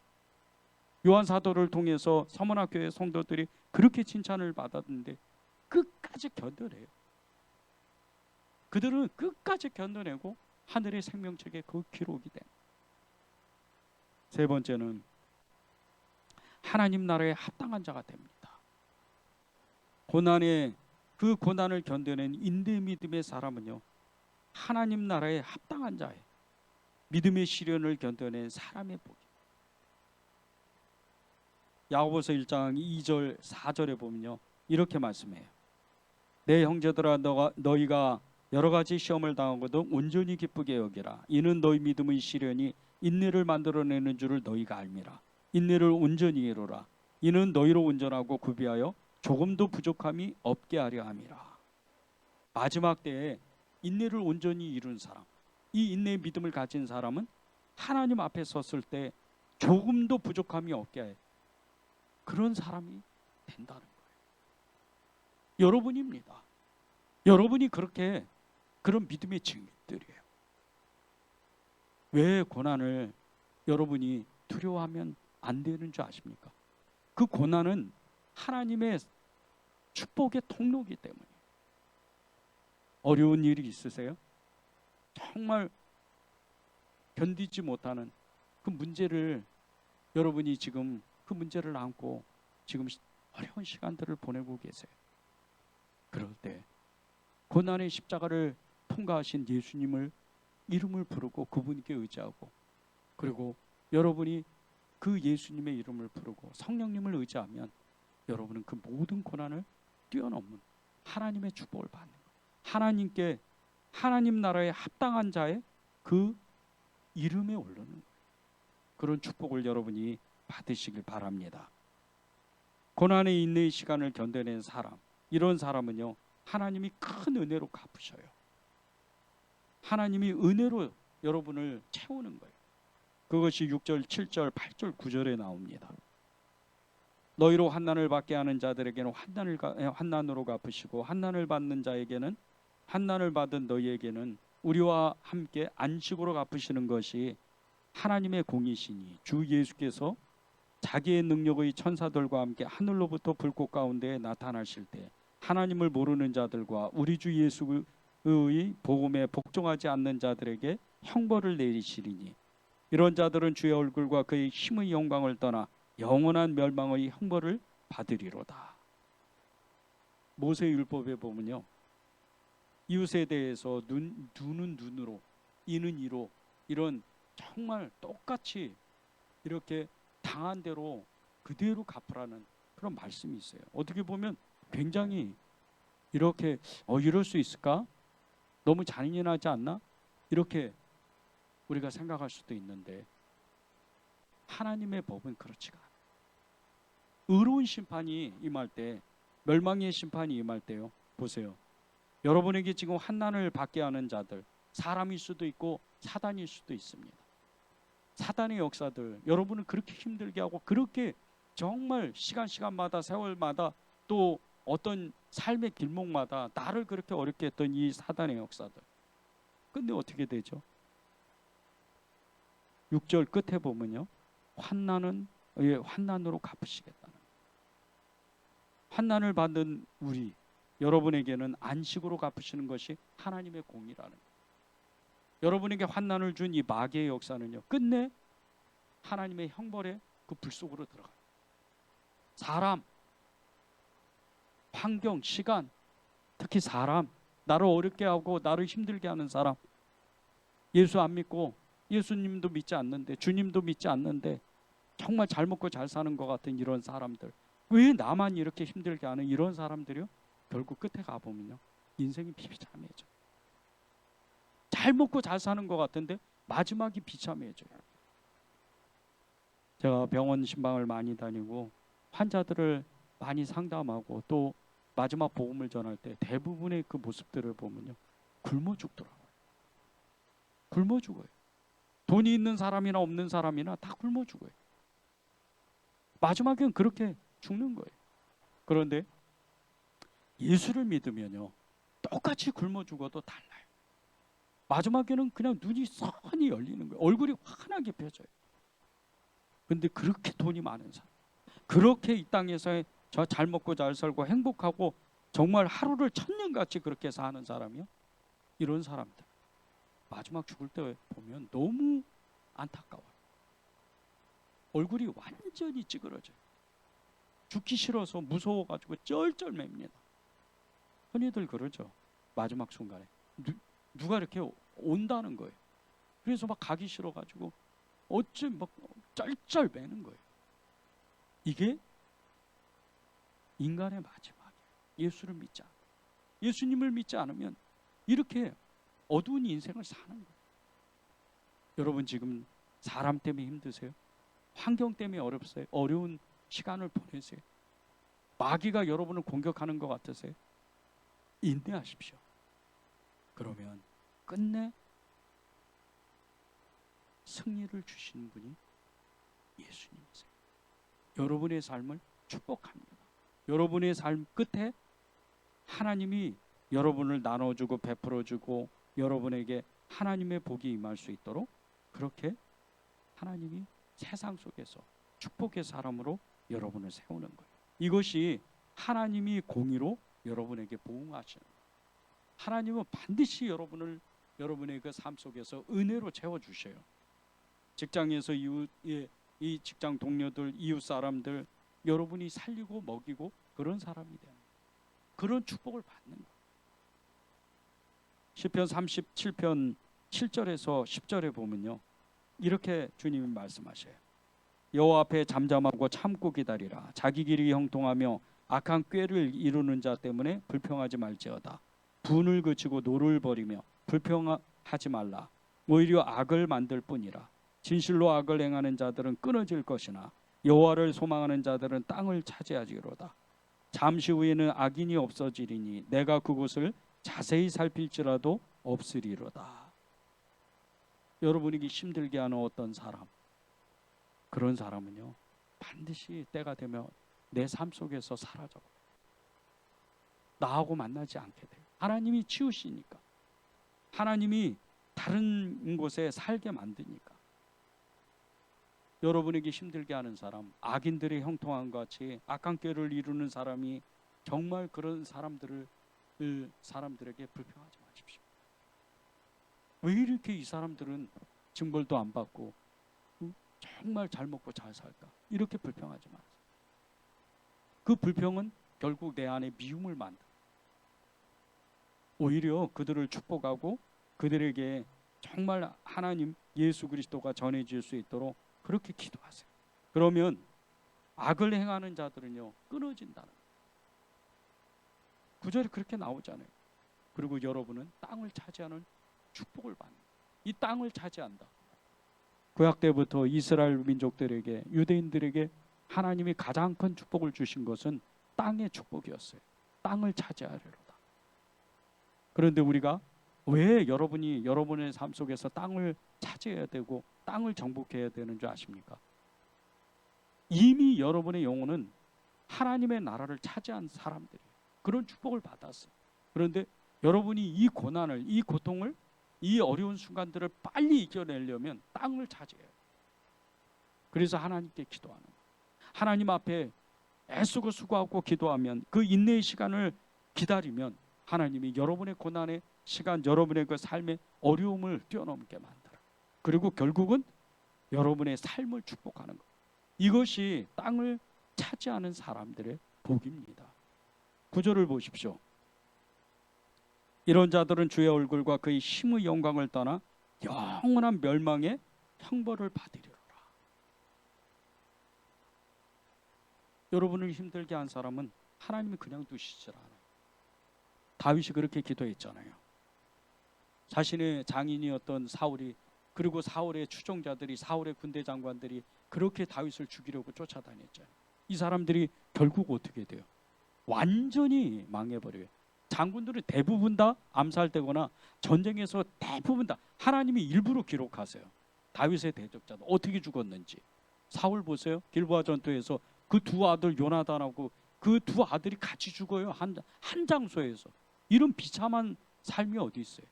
요한 사도를 통해서 서문학교의 성도들이 그렇게 칭찬을 받았는데 끝까지 견뎌내요. 그들은 끝까지 견뎌내고 하늘의 생명책에 그 기록이 된. 세 번째는 하나님 나라에 합당한 자가 됩니다. 그 고난을 견뎌낸 인내 믿음의 사람은요, 하나님 나라에 합당한 자예요. 믿음의 시련을 견뎌낸 사람의 복이. 야고보서 1장 2절 4절에 보면요, 이렇게 말씀해요. 내 형제들아, 너희가 여러 가지 시험을 당하고도 온전히 기쁘게 여기라. 이는 너희 믿음의 시련이 인내를 만들어내는 줄을 너희가 알미라. 인내를 온전히 이루라. 이는 너희로 온전하고 구비하여 조금도 부족함이 없게 하려 함이라. 마지막 때에 인내를 온전히 이룬 사람, 이 인내의 믿음을 가진 사람은 하나님 앞에 섰을 때 조금도 부족함이 없게 해, 그런 사람이 된다는 거예요. 여러분입니다. 여러분이 그렇게 그런 믿음의 증인들이에요. 왜 고난을 여러분이 두려워하면 안 되는 줄 아십니까? 그 고난은 하나님의 축복의 통로이기 때문이에요. 어려운 일이 있으세요? 정말 견디지 못하는 그 문제를 여러분이 지금 그 문제를 안고 지금 어려운 시간들을 보내고 계세요. 그럴 때 고난의 십자가를 통과하신 예수님을 이름을 부르고 그분께 의지하고, 그리고 여러분이 그 예수님의 이름을 부르고 성령님을 의지하면 여러분은 그 모든 고난을 뛰어넘는 하나님의 축복을 받는 거예요. 하나님께, 하나님 나라에 합당한 자의 그 이름에 오르는 거예요. 그런 축복을 여러분이 받으시길 바랍니다. 고난의 인내의 시간을 견뎌낸 사람, 이런 사람은요, 하나님이 큰 은혜로 갚으셔요. 하나님이 은혜로 여러분을 채우는 거예요. 그것이 6절, 7절, 8절, 9절에 나옵니다. 너희로 환난을 받게 하는 자들에게는 환난으로 갚으시고, 환난을 받는 자에게는, 환난을 받은 너희에게는 우리와 함께 안식으로 갚으시는 것이 하나님의 공이시니, 주 예수께서 자기의 능력의 천사들과 함께 하늘로부터 불꽃 가운데 나타나실 때 하나님을 모르는 자들과 우리 주 예수의 복음에 복종하지 않는 자들에게 형벌을 내리시리니, 이런 자들은 주의 얼굴과 그의 힘의 영광을 떠나 영원한 멸망의 형벌을 받으리로다. 모세 율법에 보면요, 이웃에 대해서 눈은 눈으로, 이는 이로, 이런 정말 똑같이 이렇게 당한 대로 그대로 갚으라는 그런 말씀이 있어요. 어떻게 보면 굉장히 이렇게 이럴 수 있을까? 너무 잔인하지 않나? 이렇게 우리가 생각할 수도 있는데, 하나님의 법은 그렇지가 않아요. 의로운 심판이 임할 때, 멸망의 심판이 임할 때요, 보세요. 여러분에게 지금 환난을 받게 하는 자들, 사람일 수도 있고 사단일 수도 있습니다. 사단의 역사들, 여러분을 그렇게 힘들게 하고, 그렇게 정말 시간마다, 세월마다, 또 어떤 삶의 길목마다 나를 그렇게 어렵게 했던 이 사단의 역사들, 근데 어떻게 되죠? 6절 끝에 보면요, 환난으로 갚으시겠다는, 환난을 받는 우리 여러분에게는 안식으로 갚으시는 것이 하나님의 공이라는, 여러분에게 환난을 준 이 마귀의 역사는요, 끝내 하나님의 형벌의 그 불 속으로 들어가요. 사람, 환경, 시간, 특히 사람, 나를 어렵게 하고 나를 힘들게 하는 사람, 예수 안 믿고, 예수님도 믿지 않는데, 주님도 믿지 않는데 정말 잘 먹고 잘 사는 것 같은 이런 사람들, 왜 나만 이렇게 힘들게 하는 이런 사람들이요, 결국 끝에 가보면요, 인생이 비비참해져. 잘 먹고 잘 사는 것 같은데 마지막이 비참해져요. 제가 병원 신방을 많이 다니고 환자들을 많이 상담하고 또 마지막 복음을 전할 때 대부분의 그 모습들을 보면요, 굶어 죽더라고요. 굶어 죽어요. 돈이 있는 사람이나 없는 사람이나 다 굶어 죽어요. 마지막엔 그렇게 죽는 거예요. 그런데 예수를 믿으면요, 똑같이 굶어 죽어도 달라요. 마지막에는 그냥 눈이 선히 열리는 거예요. 얼굴이 환하게 펴져요. 근데 그렇게 돈이 많은 사람, 그렇게 이 땅에서 저 잘 먹고 잘 살고 행복하고 정말 하루를 천년같이 그렇게 사는 사람이요, 이런 사람들 마지막 죽을 때 보면 너무 안타까워요. 얼굴이 완전히 찌그러져요. 죽기 싫어서 무서워가지고 쩔쩔맵니다. 흔히들 그러죠. 마지막 순간에 누가 이렇게 온다는 거예요. 그래서 막 가기 싫어가지고 어째 막 쩔쩔매는 거예요. 이게 인간의 마지막이에요. 예수를 믿지 않아요. 예수님을 믿지 않으면 이렇게 어두운 인생을 사는 거예요. 여러분 지금 사람 때문에 힘드세요? 환경 때문에 어렵어요? 어려운 시간을 보내세요? 마귀가 여러분을 공격하는 것 같으세요? 인내하십시오. 그러면 끝내 승리를 주시는 분이 예수님이세요. 여러분의 삶을 축복합니다. 여러분의 삶 끝에 하나님이 여러분을 나눠주고 베풀어주고 여러분에게 하나님의 복이 임할 수 있도록 그렇게 하나님이 세상 속에서 축복의 사람으로 여러분을 세우는 거예요. 이것이 하나님이 공의로 여러분에게 보응하시는 거예요. 하나님은 반드시 여러분의 그 삶 속에서 은혜로 채워주셔요. 직장에서 이 직장 동료들, 이웃 사람들 여러분이 살리고 먹이고 그런 사람이 되는 거예요. 그런 축복을 받는 거예요. 시편 37편 7절에서 10절에 보면요, 이렇게 주님이 말씀하셔요. 여호와 앞에 잠잠하고 참고 기다리라. 자기 길이 형통하며 악한 꾀를 이루는 자 때문에 불평하지 말지어다. 분을 그치고 노를 버리며 불평하지 말라. 오히려 악을 만들 뿐이라. 진실로 악을 행하는 자들은 끊어질 것이나 여호와를 소망하는 자들은 땅을 차지하리로다. 잠시 후에는 악인이 없어지리니 내가 그곳을 자세히 살필지라도 없으리로다. 여러분에게 힘들게 하는 어떤 사람, 그런 사람은요 반드시 때가 되면 내 삶 속에서 사라져. 나하고 만나지 않게 돼요. 하나님이 치우시니까, 하나님이 다른 곳에 살게 만드니까. 여러분에게 힘들게 하는 사람, 악인들의 형통함과 같이 악한 꾀를 이루는 사람이 정말 그런 사람들에게 불평하지 마십시오. 왜 이렇게 이 사람들은 징벌도 안 받고 정말 잘 먹고 잘 살까? 이렇게 불평하지 마세요. 그 불평은 결국 내 안에 미움을 만들어요. 오히려 그들을 축복하고 그들에게 정말 하나님 예수 그리스도가 전해질 수 있도록 그렇게 기도하세요. 그러면 악을 행하는 자들은요 끊어진다는 거예요. 구절이 그렇게 나오잖아요. 그리고 여러분은 땅을 차지하는 축복을 받는 거예요. 이 땅을 차지한다. 구약 때부터 이스라엘 민족들에게, 유대인들에게 하나님이 가장 큰 축복을 주신 것은 땅의 축복이었어요. 땅을 차지하리로다. 그런데 우리가 왜 여러분의 삶 속에서 땅을 차지해야 되고 땅을 정복해야 되는 줄 아십니까? 이미 여러분의 영혼은 하나님의 나라를 차지한 사람들이에요. 그런 축복을 받았어요. 그런데 여러분이 이 고난을, 이 고통을, 이 어려운 순간들을 빨리 이겨내려면 땅을 차지해요. 그래서 하나님께 기도하는 거예요. 하나님 앞에 애쓰고 수고하고 기도하면, 그 인내의 시간을 기다리면 하나님이 여러분의 고난의 시간, 여러분의 그 삶의 어려움을 뛰어넘게 만들어요. 그리고 결국은 여러분의 삶을 축복하는 것. 이것이 땅을 차지하는 사람들의 복입니다. 구절을 보십시오. 이런 자들은 주의 얼굴과 그의 힘의 영광을 떠나 영원한 멸망의 형벌을 받으리로라. 여러분을 힘들게 한 사람은 하나님이 그냥 두시질 않아요. 다윗이 그렇게 기도했잖아요. 자신의 장인이었던 사울이, 그리고 사울의 추종자들이, 사울의 군대 장관들이 그렇게 다윗을 죽이려고 쫓아다녔잖아요. 이 사람들이 결국 어떻게 돼요? 완전히 망해버려요. 장군들은 대부분 다 암살되거나 전쟁에서 대부분 다 하나님이 일부러 기록하세요. 다윗의 대적자들 어떻게 죽었는지. 사울 보세요. 길보아 전투에서 그 두 아들 요나단하고 그 두 아들이 같이 죽어요. 한 장소에서. 이런 비참한 삶이 어디 있어요?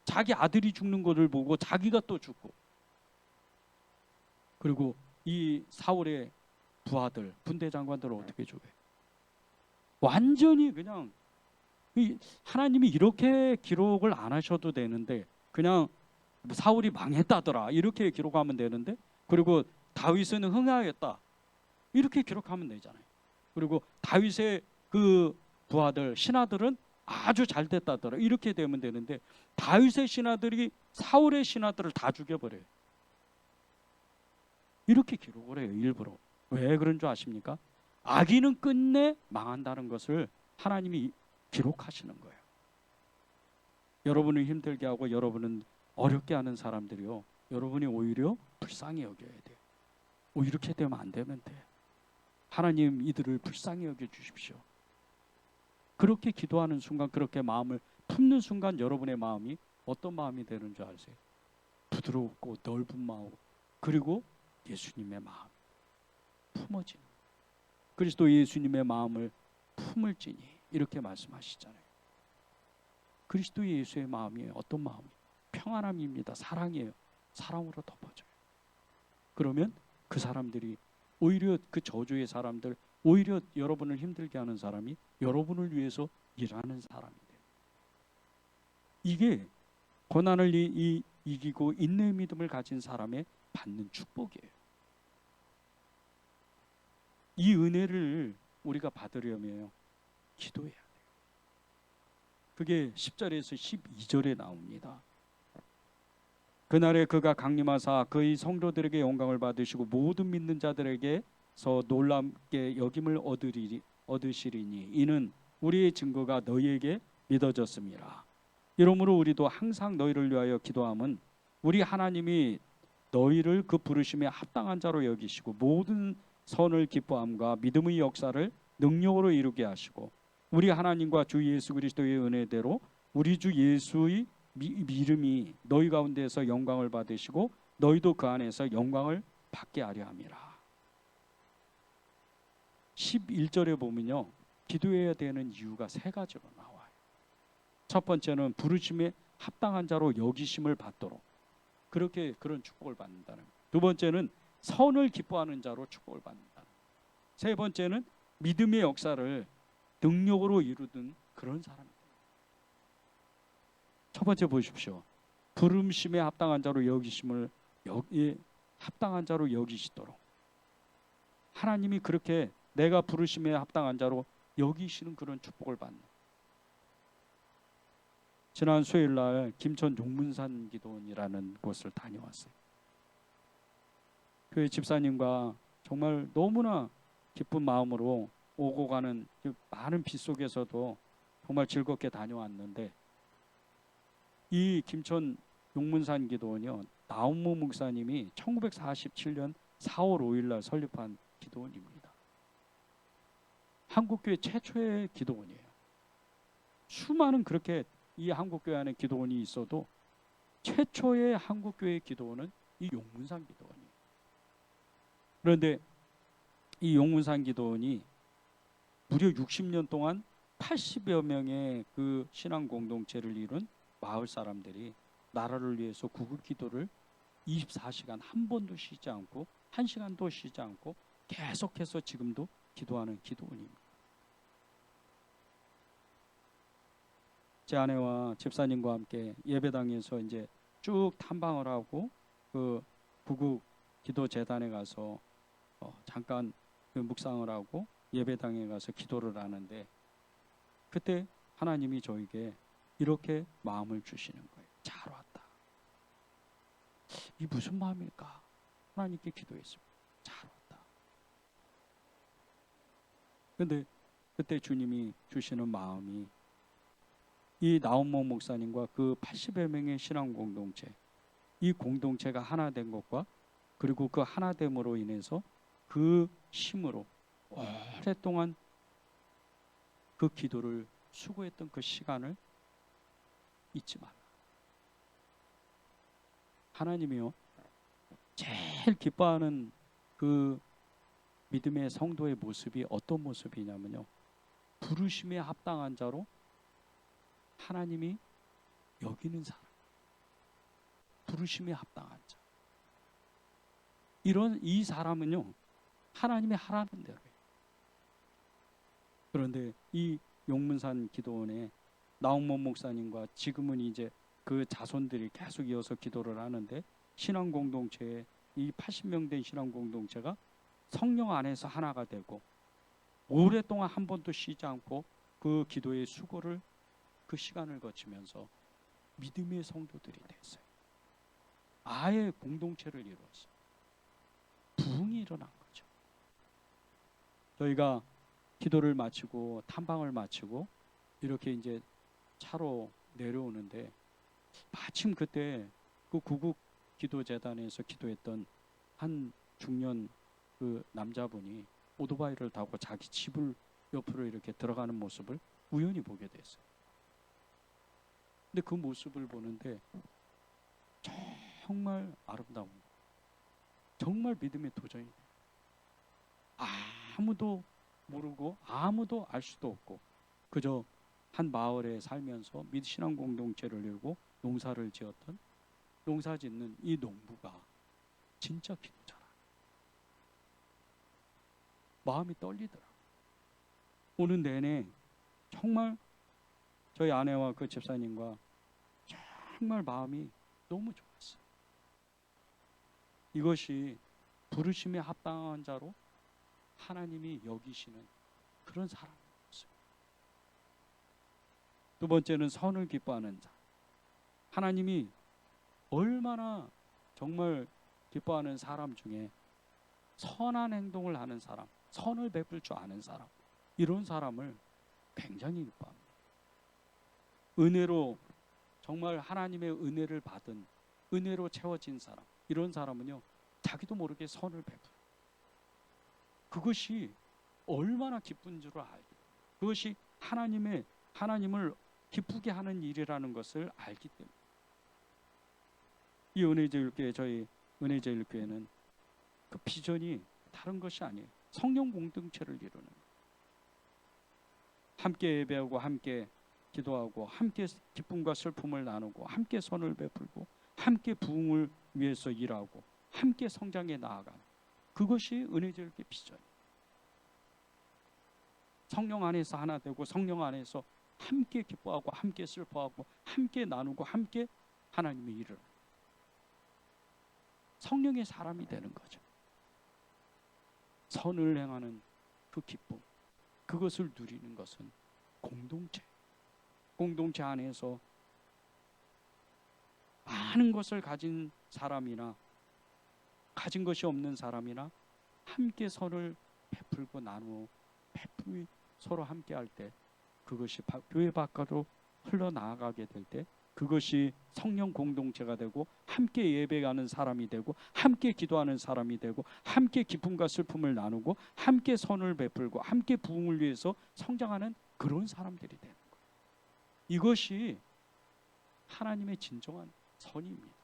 자기 아들이 죽는 것을 보고 자기가 또 죽고. 그리고 이 사울의 부하들, 군대 장관들을 어떻게 죽여요? 완전히 그냥, 하나님이 이렇게 기록을 안 하셔도 되는데 그냥 사울이 망했다더라 이렇게 기록하면 되는데, 그리고 다윗은 흥하였다 이렇게 기록하면 되잖아요. 그리고 다윗의 그 부하들, 신하들은 아주 잘 됐다더라 이렇게 되면 되는데, 다윗의 신하들이 사울의 신하들을 다 죽여버려요. 이렇게 기록을 해요. 일부러. 왜 그런 줄 아십니까? 악인은 끝내 망한다는 것을 하나님이 기록하시는 거예요. 여러분을 힘들게 하고 여러분은 어렵게 하는 사람들이요, 여러분이 오히려 불쌍히 여겨야 돼요. 이렇게 되면 안 되면 돼. 하나님 이들을 불쌍히 여겨 주십시오. 그렇게 기도하는 순간, 그렇게 마음을 품는 순간 여러분의 마음이 어떤 마음이 되는 줄 아세요? 부드럽고 넓은 마음, 그리고 예수님의 마음 품어지는, 그리스도 예수님의 마음을 품을지니, 이렇게 말씀하시잖아요. 그리스도 예수의 마음이 어떤 마음이에요? 평안함입니다. 사랑이에요. 사랑으로 덮어져요. 그러면 그 사람들이, 오히려 그 저주의 사람들, 오히려 여러분을 힘들게 하는 사람이 여러분을 위해서 일하는 사람이 돼요. 이게 고난을 이기고 인내의 믿음을 가진 사람의 받는 축복이에요. 이 은혜를 우리가 받으려면 기도해야 돼요. 그게 10절에서 12절에 나옵니다. 그날에 그가 강림하사 그의 성도들에게 영광을 받으시고 모든 믿는 자들에게서 놀랍게 여김을 얻으시리니 이는 우리의 증거가 너희에게 믿어졌음이라. 이러므로 우리도 항상 너희를 위하여 기도함은 우리 하나님이 너희를 그 부르심에 합당한 자로 여기시고 모든 선을 기뻐함과 믿음의 역사를 능력으로 이루게 하시고 우리 하나님과 주 예수 그리스도의 은혜대로 우리 주 예수의 믿음이 너희 가운데에서 영광을 받으시고 너희도 그 안에서 영광을 받게 하려 함이라. 11절에 보면요, 기도해야 되는 이유가 세 가지로 나와요. 첫 번째는 부르심에 합당한 자로 여기심을 받도록, 그렇게 그런 축복을 받는다는 거예요. 두 번째는 선을 기뻐하는 자로 축복을 받는다는 거예요. 세 번째는 믿음의 역사를 능력으로 이루던 그런 사람입니다. 첫 번째 보십시오. 부르심에 합당한 자로 여기심을 합당한 자로 여기시도록, 하나님이 그렇게 내가 부르심에 합당한 자로 여기시는 그런 축복을 받는. 지난 수요일 날 김천 용문산 기도원이라는 곳을 다녀왔어요. 그 집사님과 정말 너무나 기쁜 마음으로 오고 가는 많은 비 속에서도 정말 즐겁게 다녀왔는데, 이 김천 용문산 기도원이요, 나움모 목사님이 1947년 4월 5일 날 설립한 기도원입니다. 한국교회 최초의 기도원이에요. 수많은 그렇게 이 한국교회 안에 기도원이 있어도 최초의 한국교회 기도원은 이 용문산 기도원이에요. 그런데 이 용문산 기도원이 무려 60년 동안 80여 명의 그 신앙 공동체를 이룬 마을 사람들이 나라를 위해서 구급 기도를 24시간 한 번도 쉬지 않고, 한 시간도 쉬지 않고 계속해서 지금도 기도하는 기도원입니다. 제 아내와 집사님과 함께 예배당에서 이제 쭉 탐방을 하고 그 구급 기도 재단에 가서 잠깐 그 묵상을 하고 예배당에 가서 기도를 하는데, 그때 하나님이 저에게 이렇게 마음을 주시는 거예요. 잘 왔다. 이 무슨 마음일까? 하나님께 기도했습니다. 잘 왔다. 근데 그때 주님이 주시는 마음이 이 나움모 목사님과 그 80여 명의 신앙 공동체, 이 공동체가 하나 된 것과, 그리고 그 하나됨으로 인해서 그 힘으로 오랫동안 그 기도를 수고했던 그 시간을 잊지 말라. 하나님이요, 제일 기뻐하는 그 믿음의 성도의 모습이 어떤 모습이냐면요, 부르심에 합당한 자로 하나님이 여기는 사람, 부르심에 합당한 자, 이 사람은요 하나님이 하라는 대로 해요. 그런데 이 용문산 기도원에 나움모 목사님과 지금은 이제 그 자손들이 계속 이어서 기도를 하는데, 신앙 공동체에 이 80명 된 신앙 공동체가 성령 안에서 하나가 되고 오랫동안 한 번도 쉬지 않고 그 기도의 수고를, 그 시간을 거치면서 믿음의 성도들이 됐어요. 아예 공동체를 이루었어요. 부흥이 일어난 거죠. 저희가 기도를 마치고 탐방을 마치고 이렇게 이제 차로 내려오는데 마침 그때 그 구국 기도재단에서 기도했던 한 중년 그 남자분이 오토바이를 타고 자기 집을 옆으로 이렇게 들어가는 모습을 우연히 보게 됐어요. 근데 그 모습을 보는데 정말 아름다운 거예요. 정말 믿음의 도전이 돼요. 아무도 모르고 아무도 알 수도 없고 그저 한 마을에 살면서 신앙 공동체를 이루고 농사를 지었던 농사 짓는 이 농부가 진짜 기도잖아. 마음이 떨리더라. 오는 내내 정말 저희 아내와 그 집사님과 정말 마음이 너무 좋았어요. 이것이 부르심에 합당한 자로 하나님이 여기시는 그런 사람이었어요. 두 번째는 선을 기뻐하는 자. 하나님이 얼마나 정말 기뻐하는 사람 중에 선한 행동을 하는 사람, 선을 베풀 줄 아는 사람, 이런 사람을 굉장히 기뻐합니다. 은혜로 정말 하나님의 은혜를 받은, 은혜로 채워진 사람, 이런 사람은요 자기도 모르게 선을 베풀어요. 그것이 얼마나 기쁜 줄을 알고, 그것이 하나님을 기쁘게 하는 일이라는 것을 알기 때문에 이 은혜제일교회, 저희 은혜제일교회는 그 비전이 다른 것이 아니에요. 성령 공동체를 이루는 거예요. 함께 예배하고 함께 기도하고 함께 기쁨과 슬픔을 나누고 함께 선을 베풀고 함께 부흥을 위해서 일하고 함께 성장해 나아가는 그것이 은혜제일교회 비전이에요. 성령 안에서 하나 되고 성령 안에서 함께 기뻐하고 함께 슬퍼하고 함께 나누고 함께 하나님의 일을 성령의 사람이 되는 거죠. 선을 행하는 그 기쁨, 그것을 누리는 것은 공동체 안에서 많은 것을 가진 사람이나 가진 것이 없는 사람이나 함께 선을 베풀고 나누어 베풀이 서로 함께 할 때 그것이 교회 밖으로 흘러나가게 될 때 그것이 성령 공동체가 되고 함께 예배하는 사람이 되고 함께 기도하는 사람이 되고 함께 기쁨과 슬픔을 나누고 함께 선을 베풀고 함께 부흥을 위해서 성장하는 그런 사람들이 되는 거예요. 이것이 하나님의 진정한 선입니다.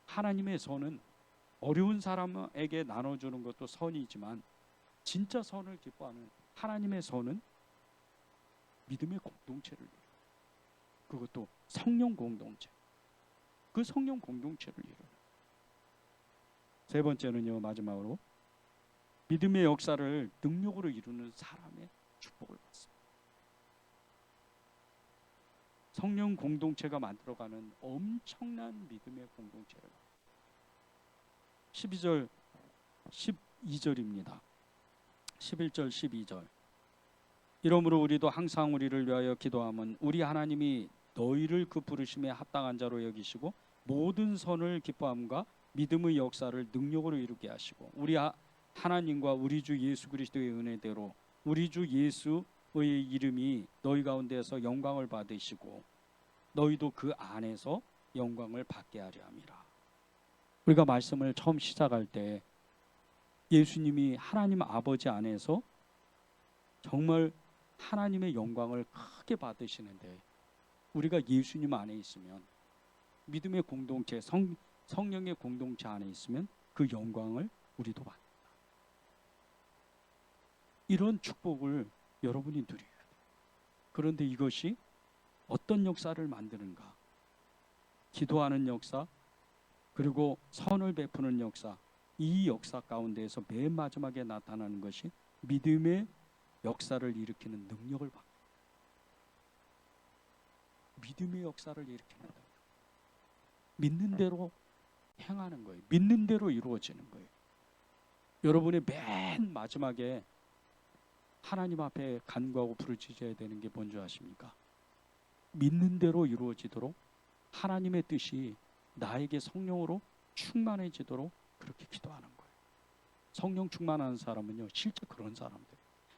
하나님의 선은 어려운 사람에게 나눠주는 것도 선이지만 진짜 선을 기뻐하는 하나님의 선은 믿음의 공동체를 이루어요. 그것도 성령 공동체. 그 성령 공동체를 이루어요. 세 번째는요, 마지막으로 믿음의 역사를 능력으로 이루는 사람의 축복을 받습니다. 성령 공동체가 만들어가는 엄청난 믿음의 공동체를 12절 12절입니다. 11절 12절 이러므로 우리도 항상 우리를 위하여 기도하면 우리 하나님이 너희를 그 부르심에 합당한 자로 여기시고 모든 선을 기뻐함과 믿음의 역사를 능력으로 이루게 하시고 우리 하나님과 우리 주 예수 그리스도의 은혜대로 우리 주 예수의 이름이 너희 가운데서 영광을 받으시고 너희도 그 안에서 영광을 받게 하려 함이라. 우리가 말씀을 처음 시작할 때 예수님이 하나님 아버지 안에서 정말 하나님의 영광을 크게 받으시는데 우리가 예수님 안에 있으면 믿음의 공동체, 성령의 공동체 안에 있으면 그 영광을 우리도 받는다. 이런 축복을 여러분이 누려야 돼요. 그런데 이것이 어떤 역사를 만드는가? 기도하는 역사, 그리고 선을 베푸는 역사, 이 역사 가운데에서 맨 마지막에 나타나는 것이 믿음의 역사를 일으키는 능력을 받는 믿음의 역사를 일으키는 능력. 믿는 대로 행하는 거예요. 믿는 대로 이루어지는 거예요. 여러분의 맨 마지막에 하나님 앞에 간구하고 부르짖어야 되는 게 뭔지 아십니까? 믿는 대로 이루어지도록 하나님의 뜻이 나에게 성령으로 충만해지도록 그렇게 기도하는 거예요. 성령 충만한 사람은요, 실제 그런 사람들.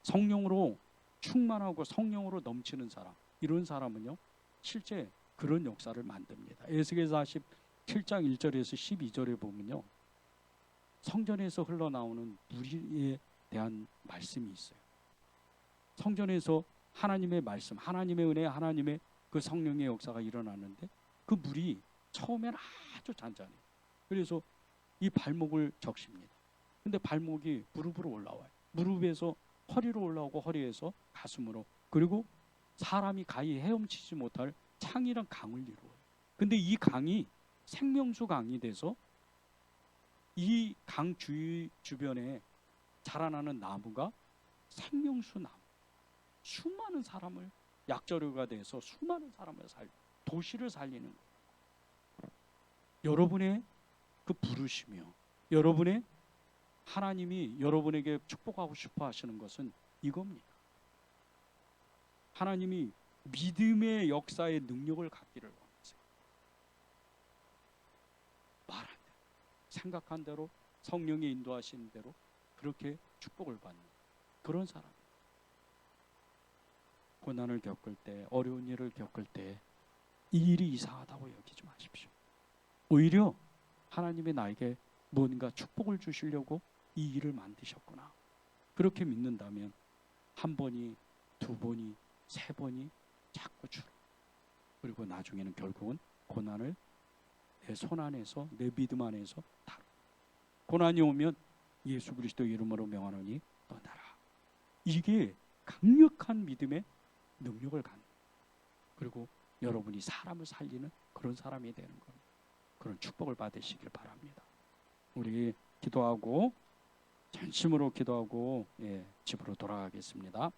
성령으로 충만하고 성령으로 넘치는 사람, 이런 사람은요, 실제 그런 역사를 만듭니다. 에스겔서 47장 1절에서 12절에 보면요, 성전에서 흘러나오는 물에 대한 말씀이 있어요. 성전에서 하나님의 말씀, 하나님의 은혜, 하나님의 그 성령의 역사가 일어나는데 그 물이 처음에는 아주 잔잔해요. 그래서 이 발목을 적십니다. 근데 발목이 무릎으로 올라와요. 무릎에서 허리로 올라오고 허리에서 가슴으로, 그리고 사람이 가히 헤엄치지 못할 창이란 강을 이루어요. 근데 이 강이 생명수 강이 돼서 이 강 주변에 자라나는 나무가 생명수 나무, 수많은 사람을, 약재료가 돼서 수많은 사람을 도시를 살리는 거예요. 여러분의 그 부르시며 여러분의 하나님이 여러분에게 축복하고 싶어 하시는 것은 이겁니다. 하나님이 믿음의 역사의 능력을 갖기를 원하세요. 말한 대로, 생각한 대로, 성령의 인도하시는 대로 그렇게 축복을 받는 그런 사람. 고난을 겪을 때, 어려운 일을 겪을 때 이 일이 이상하다고 여기지 마십시오. 오히려 하나님이 나에게 뭔가 축복을 주시려고 이 일을 만드셨구나. 그렇게 믿는다면 한 번이, 두 번이, 세 번이 자꾸 줄어. 그리고 나중에는 결국은 고난을 내 손 안에서, 내 믿음 안에서 다루. 고난이 오면 예수 그리스도 이름으로 명하노니 떠나라. 이게 강력한 믿음의 능력을 갖는, 그리고 여러분이 사람을 살리는 그런 사람이 되는 겁니다. 그런 축복을 받으시길 바랍니다. 우리 기도하고, 전심으로 기도하고 집으로 돌아가겠습니다.